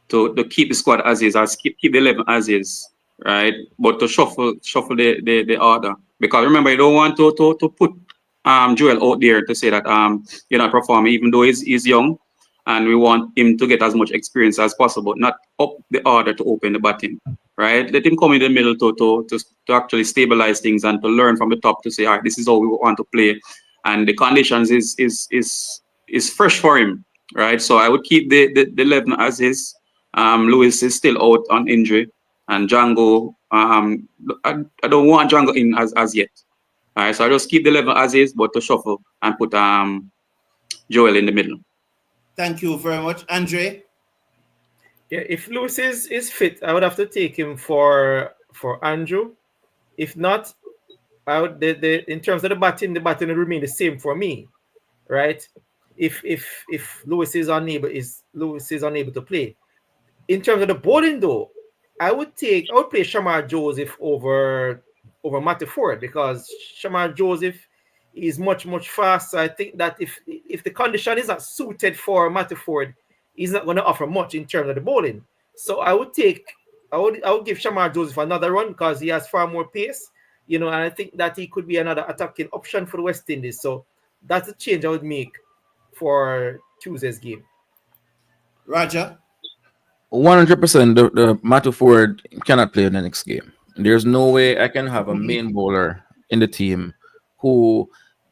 to keep the squad as is, or keep the 11 as is, right? But to shuffle the order, because remember, you don't want to put Joel out there to say that you're not performing, even though he's young, and we want him to get as much experience as possible, not up the order to open the batting, right? Let him come in the middle to actually stabilize things and to learn from the top to say, all right, this is how we want to play, and the conditions is fresh for him, right? So I would keep the 11 as is. Lewis is still out on injury, and Django, I don't want Django in as yet. All right, so I just keep the 11 as is, but to shuffle and put Joel in the middle. Thank you very much. Andre? Yeah, if Lewis is fit, I would have to take him for Andrew. If not, I would in terms of the batting will remain the same for me, right? If Lewis is unable to play. In terms of the bowling, though, I would play Shamar Joseph over Matty Ford, because Shamar Joseph is much faster. I think that if the condition is not suited for Matty Ford, he's not going to offer much in terms of the bowling. So I would give Shamar Joseph another run because he has far more pace, and I think that he could be another attacking option for the West Indies. So that's the change I would make for Tuesday's game. Roger? 100%, the Matty Ford cannot play in the next game. There's no way I can have a main bowler in the team who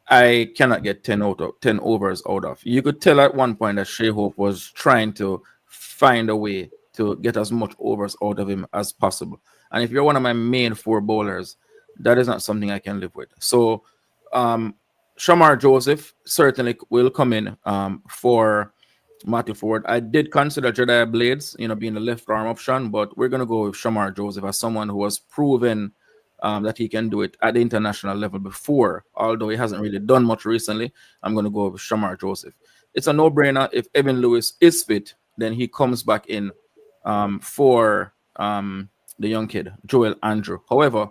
I cannot get 10 overs out of. You could tell at one point that Shai Hope was trying to find a way to get as much overs out of him as possible. And if you're one of my main 4 bowlers, that is not something I can live with. So Shamar Joseph certainly will come in for Matty Ford. I did consider Jediah Blades, being the left arm option, but we're going to go with Shamar Joseph as someone who has proven that he can do it at the international level before, although he hasn't really done much recently. I'm going to go with Shamar Joseph. It's a no-brainer. If Evan Lewis is fit, then he comes back in for the young kid, Joel Andrew. However,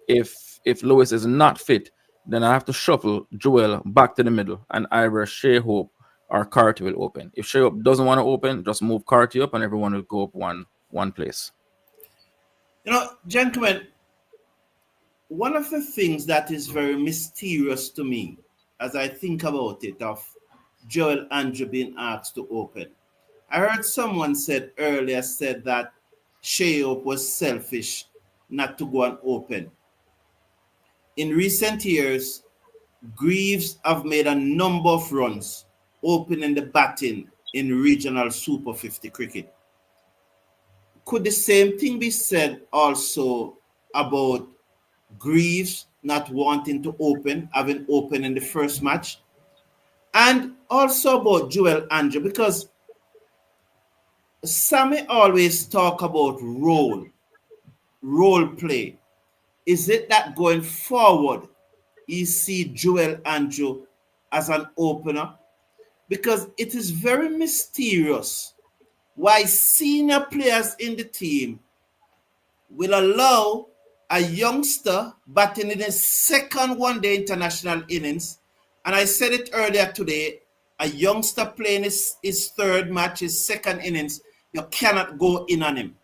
if Lewis is not fit, then I have to shuffle Joel back to the middle, and either Shai Hope or Carty will open. If Shai Hope doesn't want to open, just move Carty up and everyone will go up one place. Gentlemen, one of the things that is very mysterious to me as I think about it, of Joel Andrew being asked to open, I heard someone said that Shai Hope was selfish not to go and open. In recent years, Greaves have made a number of runs opening the batting in regional Super 50 cricket. Could the same thing be said also about Greaves not wanting to open, having opened in the first match? And also about Joel Andrew, because Sammy always talk about role play. Is it that going forward, you see Joel Andrew as an opener? Because it is very mysterious why senior players in the team will allow a youngster batting in his second one-day international innings. And I said it earlier today, a youngster playing his third match, his second innings, you cannot go in on him.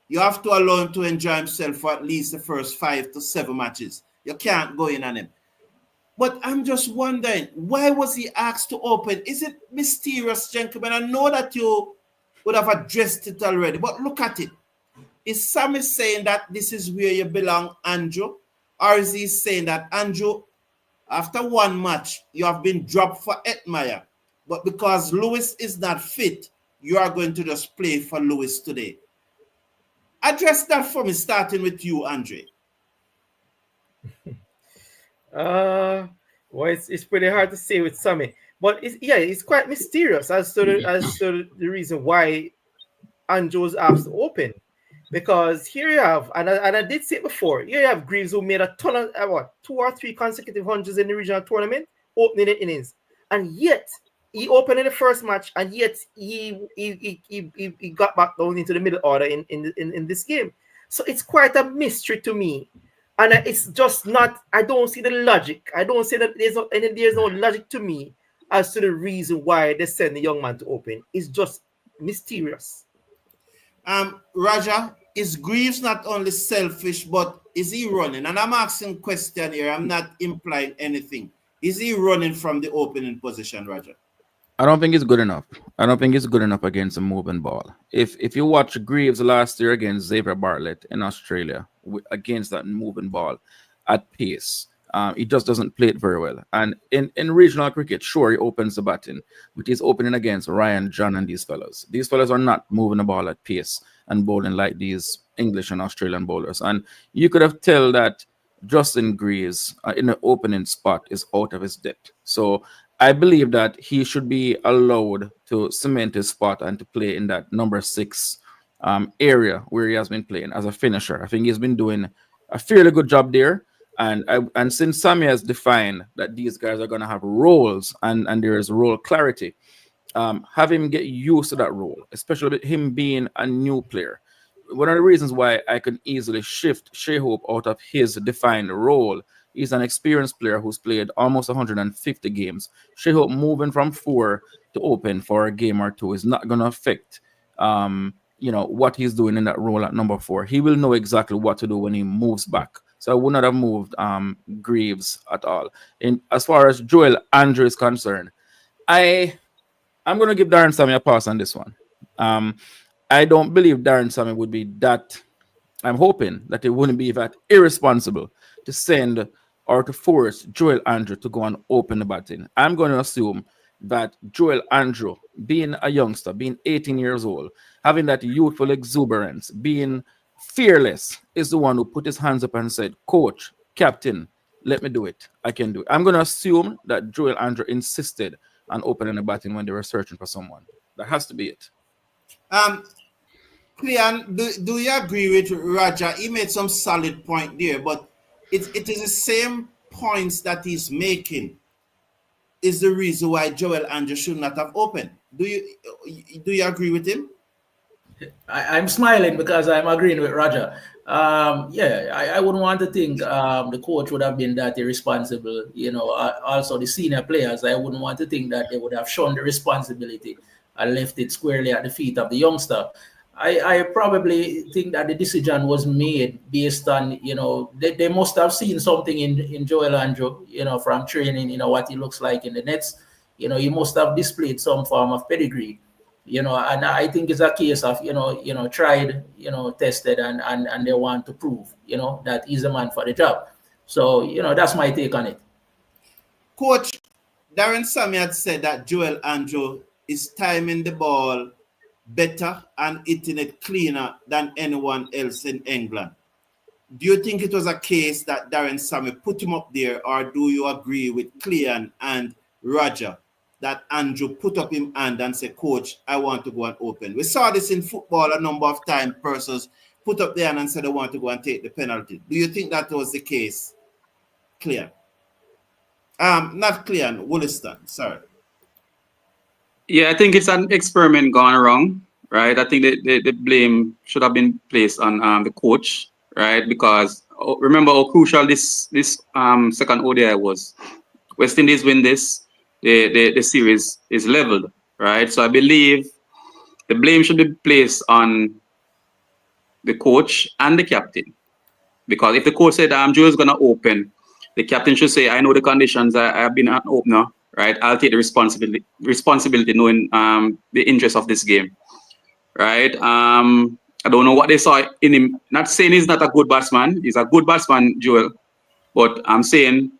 You have to allow him to enjoy himself for at least the first 5 to 7 matches. You can't go in on him. But I'm just wondering, why was he asked to open? Is it mysterious, gentlemen? I know that you would have addressed it already, but look at it. Is Sammy saying that this is where you belong, Andrew? Or is he saying that, Andrew, after one match, you have been dropped for Edmire, but because Lewis is not fit, you are going to just play for Lewis today? Address that for me, starting with you, Andre. Well, it's pretty hard to say with Sammy, but it's quite mysterious as to the reason why Andrew was asked to open. Because here you have, and I did say it before, here you have Greaves, who made a ton of 2 or 3 consecutive hundreds in the regional tournament, opening the innings, and yet he opened in the first match, and yet he got back down into the middle order in this game. So it's quite a mystery to me. And it's just not, I don't see the logic. I don't see that there's no logic to me as to the reason why they send the young man to open. It's just mysterious. Raja, is Greaves not only selfish, but is he running? And I'm asking a question here. I'm not implying anything. Is he running from the opening position, Raja? I don't think it's good enough. I don't think it's good enough against a moving ball. If you watch Greaves last year against Xavier Bartlett in Australia against that moving ball at pace, he just doesn't play it very well. And in regional cricket, sure, he opens the batting, but he's opening against Ryan, John, and these fellas. These fellas are not moving the ball at pace and bowling like these English and Australian bowlers. And you could have tell that Justin Greaves in the opening spot is out of his depth. So I believe that he should be allowed to cement his spot and to play in that number 6 area where he has been playing as a finisher. I think he's been doing a fairly good job there. And since Sammy has defined that these guys are going to have roles and there is role clarity, have him get used to that role, especially with him being a new player. One of the reasons why I can easily shift Shai Hope out of his defined role, he's an experienced player who's played almost 150 games. Shai Hope moving from 4 to open for a game or 2 is not going to affect what he's doing in that role at number 4. He will know exactly what to do when he moves back. So I would not have moved Greaves at all. And as far as Joel Andrew is concerned, I'm going to give Darren Sammy a pass on this one. I don't believe Darren Sammy would be that. I'm hoping that it wouldn't be that irresponsible to send or to force Joel Andrew to go and open the batting. I'm going to assume that Joel Andrew, being a youngster, being 18 years old, having that youthful exuberance, being fearless, is the one who put his hands up and said, "Coach, captain, let me do it. I can do it." I'm going to assume that Joel Andrew insisted on opening the batting when they were searching for someone. That has to be it. Clean, do you agree with Raja? He made some solid point there, but it is the same points that he's making is the reason why Joel Andrew should not have opened. Do you agree with him? I'm smiling because I'm agreeing with Raja. I wouldn't want to think the coach would have been that irresponsible. Also the senior players, I wouldn't want to think that they would have shown the responsibility and left it squarely at the feet of the youngster. I probably think that the decision was made based on, they must have seen something in Joel Andrew, from training, what he looks like in the nets. He must have displayed some form of pedigree. And I think it's a case of, tried, tested, and they want to prove, that he's a man for the job. So, that's my take on it. Coach, Darren Sammy had said that Joel Andrew is timing the ball better and hitting it cleaner than anyone else in England. Do you think it was a case that Darren Sammy put him up there, or do you agree with Clean and Roger that Andrew put up his hand and say, Coach, I want to go and open. We saw this in football a number of times. Persons put up their hand and said they want to go and take the penalty. Do you think that was the case? Clear. Not Clear, Wollaston, sorry. Yeah, I think it's an experiment gone wrong, right? I think the blame should have been placed on the coach, right? Because remember how crucial this second ODI was. West Indies win this, the series is leveled, right? So I believe the blame should be placed on the coach and the captain. Because if the coach said, Joe is going to open, the captain should say, I know the conditions, I have been an opener, right? I'll take the responsibility knowing the interest of this game, right? I don't know what they saw in him. Not saying he's not a good batsman. He's a good batsman, Joel. But I'm saying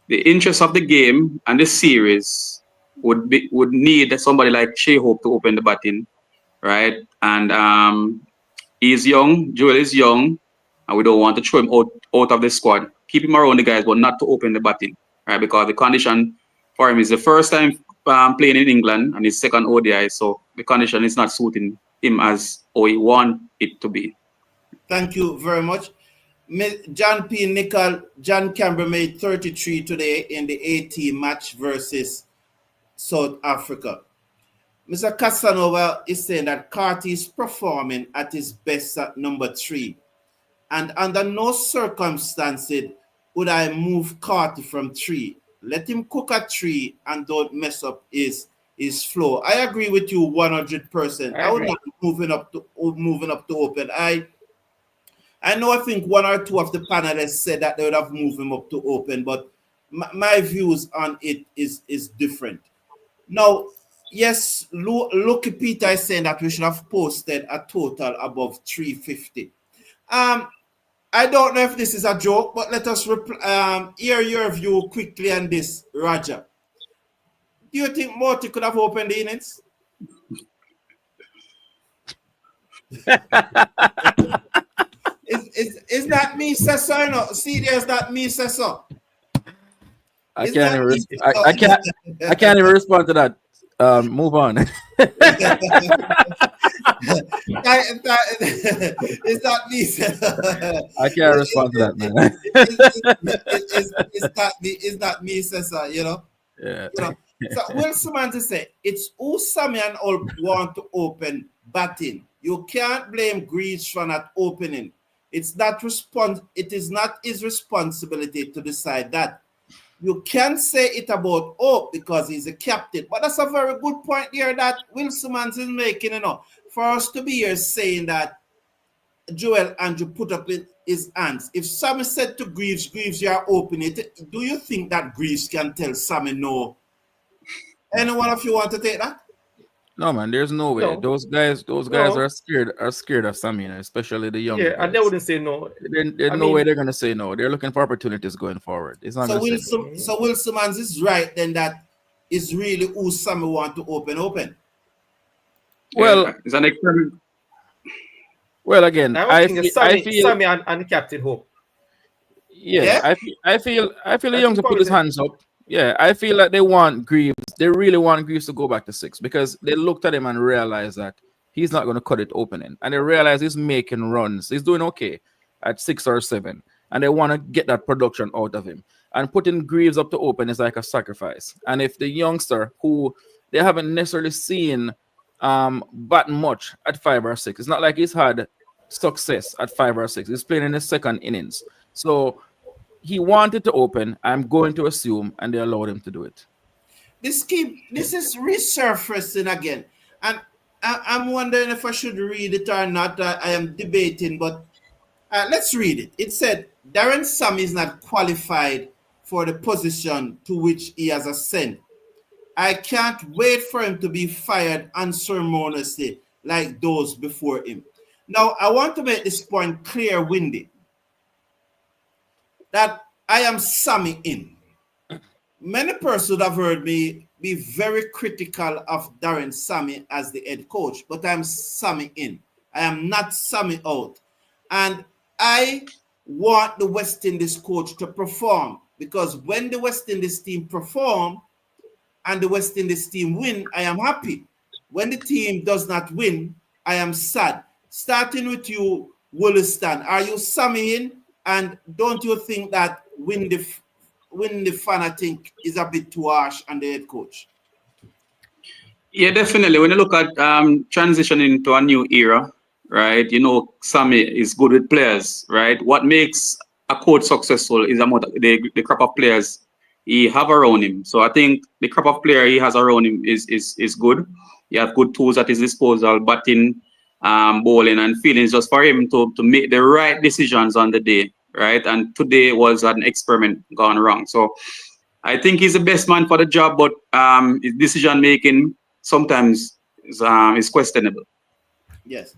the interest of the game and the series would need somebody like Shai Hope to open the batting, right? And he's young. Joel is young. And we don't want to throw him out of the squad. Keep him around the guys, but not to open the batting, right? Because the condition for him is the first time playing in England and his second ODI, so the condition is not suiting him as how he want it to be. Thank you very much. John P. Nicol, John Campbell made 33 today in the A match versus South Africa. Mr. Casanova is saying that Carty is performing at his best at number 3. And under no circumstances would I move Carty from 3. Let him cook at 3 and don't mess up his flow. I agree with you 100%. I would not be moving up to open. I think one or two of the panelists said that they would have moved him up to open, but my views on it is different. Now, yes, Lucky Peter is saying that we should have posted a total above 350. I don't know if this is a joke, but let us hear your view quickly on this, Roger. Do you think Morty could have opened the innings? Is that me, Cesar? No, see, there's that me, Cesar. I can't even respond to that. Move on. Is that me? I can't respond to that, man. Is that me, Cesar? You know? Yeah. You know? So Will Samantha say it's Usami and all want to open batting. You can't blame Greaves for not opening. It is not his responsibility to decide that. You can say it about Hope because he's a captain, but that's a very good point here that Will Simmons is making, for us to be here saying that Joel Andrew put up in his hands. If Sammy said to Greaves, you are opening it, do you think that Greaves can tell Sammy no? Anyone of you want to take that? No, man, there's no way. No. Those guys are scared of Sammy, especially the young guys. And they wouldn't say no. There's no way they're gonna say no. They're looking for opportunities going forward. It's not so Will Simmons is right then that is really who Sammy want to open. Well, it's an experiment. Well, again, I feel Sammy and Captain Hope. Yeah, I feel the young to put his hands up. Yeah, I feel like they want Greaves. They really want Greaves to go back to 6 because they looked at him and realized that he's not going to cut it opening. And they realize he's making runs. He's doing okay at 6 or 7. And they want to get that production out of him. And putting Greaves up to open is like a sacrifice. And if the youngster, who they haven't necessarily seen bat much at 5 or 6, it's not like he's had success at 5 or 6. He's playing in his second innings. So he wanted to open, I'm going to assume, and they allowed him to do it. This is resurfacing again. And I'm wondering if I should read it or not. I am debating, but let's read it. It said, Darren Sammy is not qualified for the position to which he has ascended. I can't wait for him to be fired unceremoniously like those before him. Now, I want to make this point clear, Windy, that I am Sammy in. Many persons have heard me be very critical of Darren Sammy as the head coach, but I'm Sammy in. I am not Sammy out. And I want the West Indies coach to perform, because when the West Indies team perform, and the West Indies team win, I am happy. When the team does not win, I am sad. Starting with you, Wollaston, are you Sammy in? And don't you think that win the fan, I think, is a bit too harsh on the head coach? Yeah, definitely. When you look at transitioning to a new era, right? You know, Sammy is good with players, right? What makes a coach successful is the crop of players he have around him. So I think the crop of player he has around him is good. He have good tools at his disposal, batting, bowling, and fielding, just for him to make the right decisions on the day, right? And today was an experiment gone wrong. So I think he's the best man for the job, but his decision making sometimes is questionable. Yes.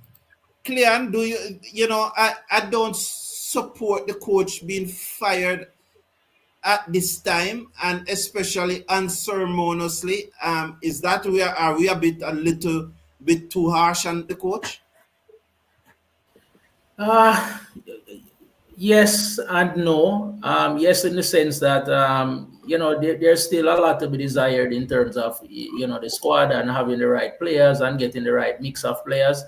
Cleon, do I don't support the coach being fired at this time, and especially unceremoniously. Is that are we a little bit too harsh on the coach? Yes and no. Yes, in the sense that there's still a lot to be desired in terms of the squad and having the right players and getting the right mix of players.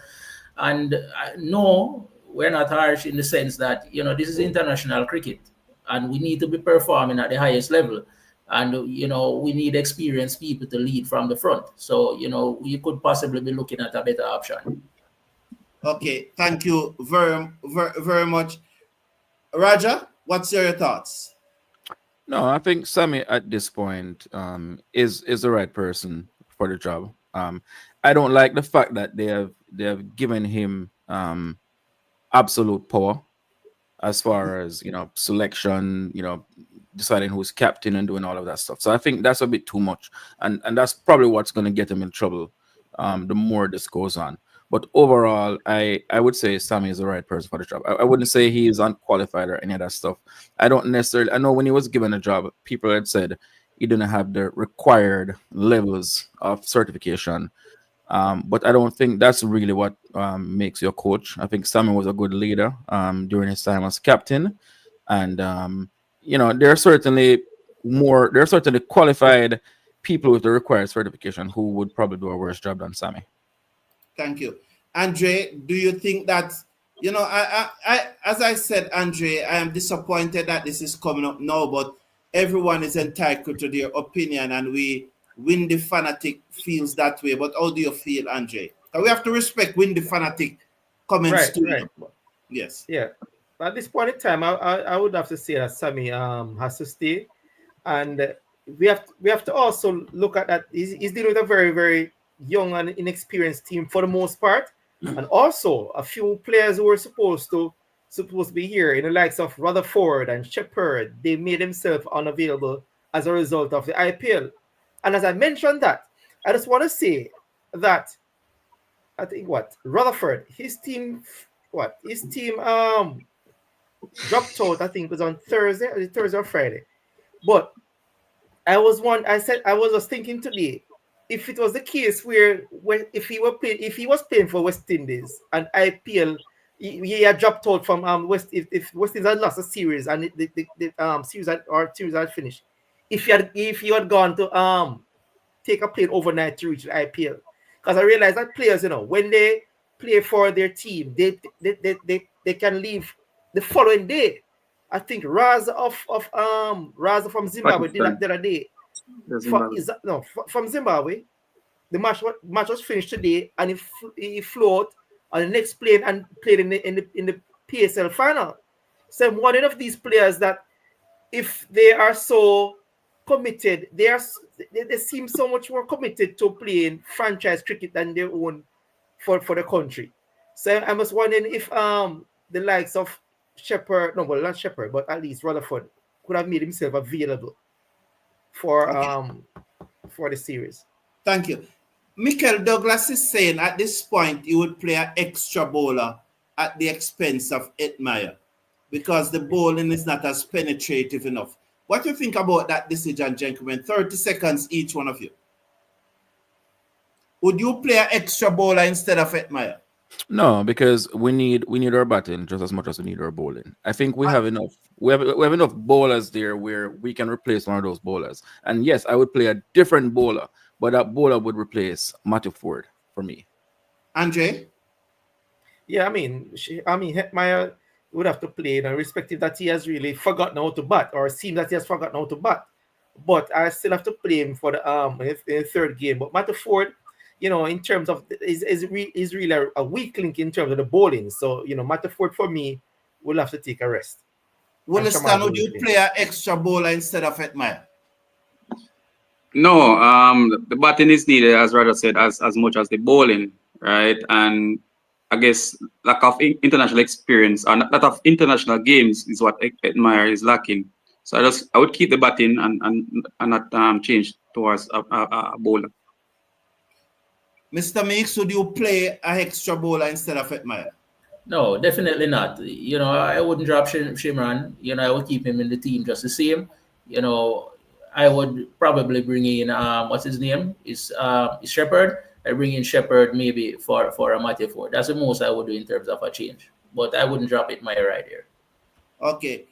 And no, we're not harsh in the sense that this is international cricket, and we need to be performing at the highest level. And we need experienced people to lead from the front. So we could possibly be looking at a better option. Okay, thank you very much. Raja, what's your thoughts? No, I think Sammy at this point is the right person for the job. I don't like the fact that they have given him absolute power as far as selection, deciding who's captain and doing all of that stuff. So I think that's a bit too much, and that's probably what's going to get him in trouble the more this goes on. But overall, I would say Sammy is the right person for the job. I wouldn't say he is unqualified or any of that stuff. I don't necessarily. I know when he was given a job, people had said he didn't have the required levels of certification. But I don't think that's really what makes you a coach. I think Sammy was a good leader during his time as captain, and there are certainly qualified people with the required certification who would probably do a worse job than Sammy. Thank you. Andre, do you think that, I as I said, Andre, I am disappointed that this is coming up now, but everyone is entitled to their opinion, and Win the Fanatic feels that way. But how do you feel, Andre? We have to respect Win the Fanatic comments too. Right. Yes. Yeah. At this point in time, I would have to say that Sammy has to stay, and we have to also look at that. He's dealing with a very, very young and inexperienced team for the most part, and also a few players who were supposed to be here, in the likes of Rutherford and Shepherd. They made themselves unavailable as a result of the IPL. And as I mentioned that, I just want to say that I think Rutherford, his team dropped out. I think it was on Thursday or Friday. But I was just thinking today, if it was the case where if he was playing for West Indies and IPL, he had dropped out from if West Indies had lost a series and the series had finished, if he had gone to take a plane overnight to reach the IPL, because I realized that players, when they play for their team, they can leave the following day. I think Raza from Zimbabwe did that the other day. From Zimbabwe, the match was finished today, and he flew out on the next plane and played in the PSL final. So I'm one of these players that, if they are so committed, they seem so much more committed to playing franchise cricket than their own for the country. So I was wondering if the likes of Shepherd, not Shepherd, but at least Rutherford could have made himself available for the series. Thank you. Michael Douglas is saying at this point he would play an extra bowler at the expense of Edmire because the bowling is not as penetrative enough. What do you think about that decision, gentlemen? 30 seconds each one of you. Would you play an extra bowler instead of Edmire? No, because we need our batting just as much as we need our bowling. I think we have enough We have enough bowlers there where we can replace one of those bowlers. And yes, I would play a different bowler, but that bowler would replace Matthew Ford for me. Andre? Yeah, I mean, Hetmeyer would have to play, irrespective that he has really forgotten how to bat, or seems that he has forgotten how to bat. But I still have to play him for the in the third game. But Matthew Ford, in terms of is really a weak link in terms of the bowling. So Matthew Ford for me will have to take a rest. Williston, would you play an extra bowler instead of Hetmeyer? No, the batting is needed, as Roger said, as much as the bowling, right? And I guess lack of international experience and lot of international games is what Hetmeyer is lacking. So I would keep the batting and not change towards a bowler. Mr. Meeks, would you play an extra bowler instead of Hetmeyer? No, definitely not. I wouldn't drop Shimran. I would keep him in the team just the same. I would probably bring in what's his name? Is Shepherd. I bring in Shepherd maybe for a Matthew Ford. That's the most I would do in terms of a change. But I wouldn't drop it my right here. Okay.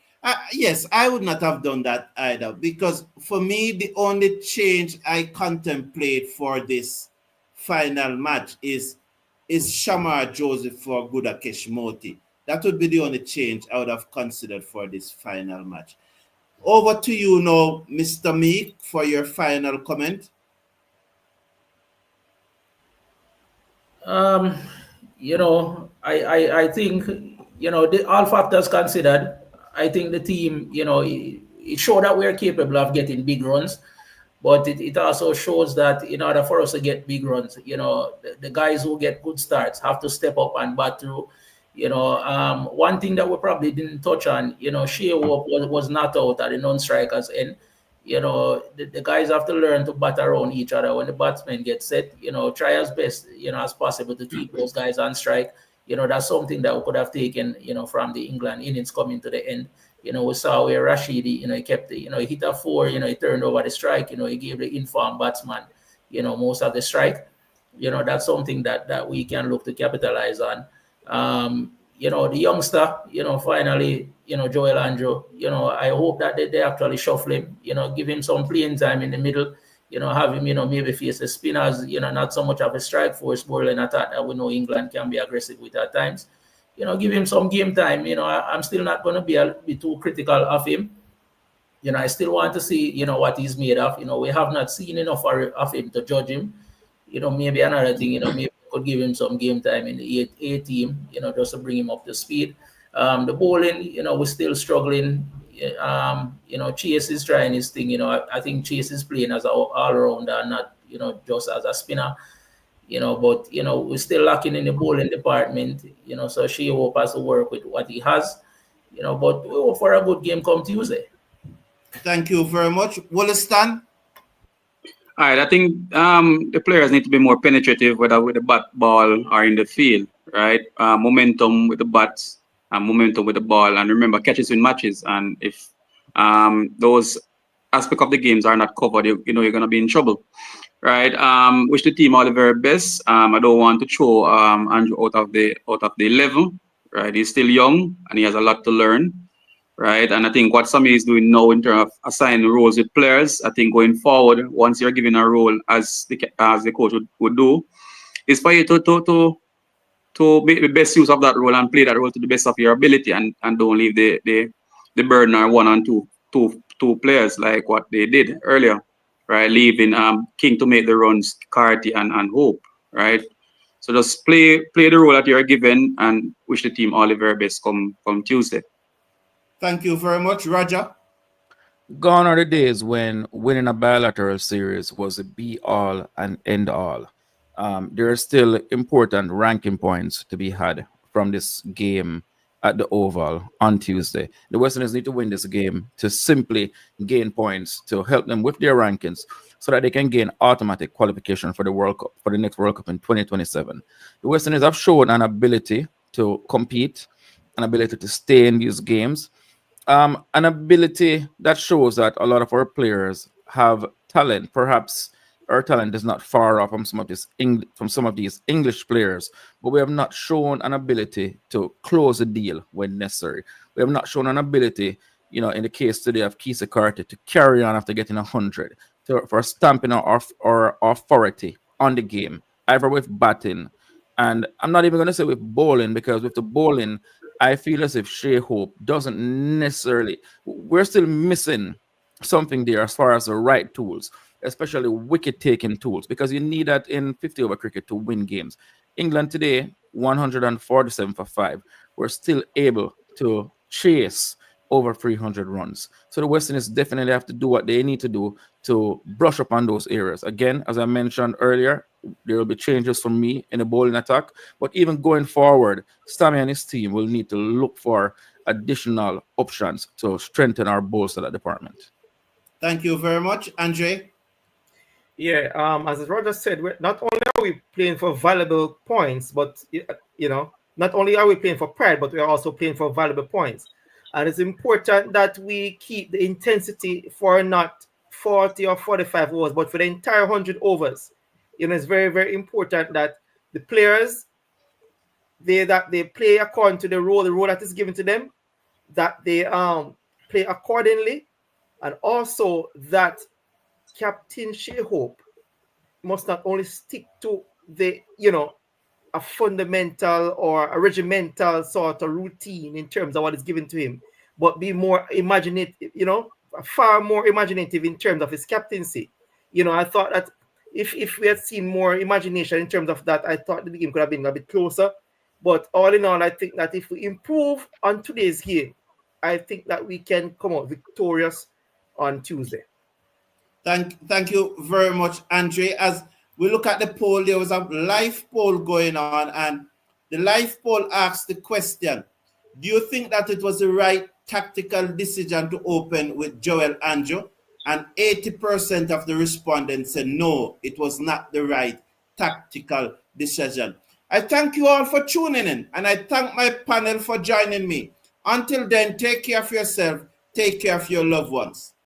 Yes, I would not have done that either, because for me, the only change I contemplate for this final match is Shamar Joseph for Gudakesh Moti. That would be the only change I would have considered for this final match. Over to you now, Mr. Meek, for your final comment. I think, all factors considered, I think the team, it showed that we're capable of getting big runs, but it also shows that in order for us to get big runs, the guys who get good starts have to step up and bat through. One thing that we probably didn't touch on, Shai Hope was not out at the non-strikers end. The guys have to learn to bat around each other when the batsmen get set. Try as best, as possible to keep those guys on strike. That's something that we could have taken, from the England innings coming to the end. We saw where Rashidi, he kept, he hit a 4, he turned over the strike, he gave the informed batsman, most of the strike. That's something that we can look to capitalize on. The youngster, finally, Joel Andrew, I hope that they actually shuffle him, give him some playing time in the middle, have him, maybe face the spinners, not so much of a strike force bowling attack that we know England can be aggressive with at times. Give him some game time. I'm still not going to be too critical of him. I still want to see, what he's made of. We have not seen enough of him to judge him. Maybe another thing, maybe could give him some game time in the A team, just to bring him up to speed. The bowling, we're still struggling. Chase is trying his thing. I think Chase is playing as an all-rounder, not, just as a spinner. But we're still lacking in the bowling department. So Shai Hope has to work with what he has. But we hope for a good game come Tuesday. Thank you very much, Williston. All right, I think the players need to be more penetrative, whether with the bat, ball, or in the field, right? Momentum with the bats and momentum with the ball, and remember, catches win matches. And if those aspects of the games are not covered, you're going to be in trouble, right? Wish the team all the very best. I don't want to throw Andrew out of the 11, right? He's still young and he has a lot to learn. Right, and I think what Sammy is doing now in terms of assigning roles with players, I think going forward, once you're given a role as the coach would do, is for you to make the best use of that role and play that role to the best of your ability, and don't leave the burden on one and two players like what they did earlier, right? Leaving King to make the runs, Carty and Hope, right? So just play the role that you're given and wish the team all the very best come Tuesday. Thank you very much, Roger. Gone are the days when winning a bilateral series was the be-all and end-all. There are still important ranking points to be had from this game at the Oval on Tuesday. The West Indies need to win this game to simply gain points to help them with their rankings so that they can gain automatic qualification for the World Cup, for the next World Cup in 2027. The West Indies have shown an ability to compete, an ability to stay in these games, an ability that shows that a lot of our players have talent. Perhaps our talent is not far off from some of these English players, but we have not shown an ability to close a deal when necessary. We have not shown an ability you know, in the case today of Kacy Carty, to carry on after getting 100, for stamping our authority on the game, either with batting, and I'm not even going to say with bowling, because with the bowling, I feel as if Shai Hope doesn't necessarily, we're still missing something there as far as the right tools, especially wicket taking tools, because you need that in 50 over cricket to win games. England today, 147 for 5. We're still able to chase over 300 runs. So the West Indies definitely have to do what they need to do to brush up on those areas. Again, as I mentioned earlier, there will be changes from me in the bowling attack. But even going forward, Sammy and his team will need to look for additional options to strengthen our bowler department. Thank you very much, Andre. Yeah, as Roger said, not only are we playing for valuable points, but you know, not only are we playing for pride, but we are also playing for valuable points. And it's important that we keep the intensity for not 40 or 45 overs, but for the entire 100 overs. You know, it's very, very important that the players, they play according to the role that is given to them, that they play accordingly, and also that Captain Shai Hope must not only stick to the, you know, a fundamental or a regimental sort of routine in terms of what is given to him, but be more imaginative, you know, far more imaginative in terms of his captaincy. You know, I thought that if we had seen more imagination in terms of that, I thought the game could have been a bit closer. But all in all, I think that if we improve on today's game, I think that we can come out victorious on Tuesday. Thank you very much, Andre. As we look at the poll, there was a live poll going on, and the live poll asked the question, do you think that it was the right tactical decision to open with Joel Anjo? And 80% of the respondents said no, it was not the right tactical decision. I thank you all for tuning in, and I thank my panel for joining me. Until then, take care of yourself, take care of your loved ones.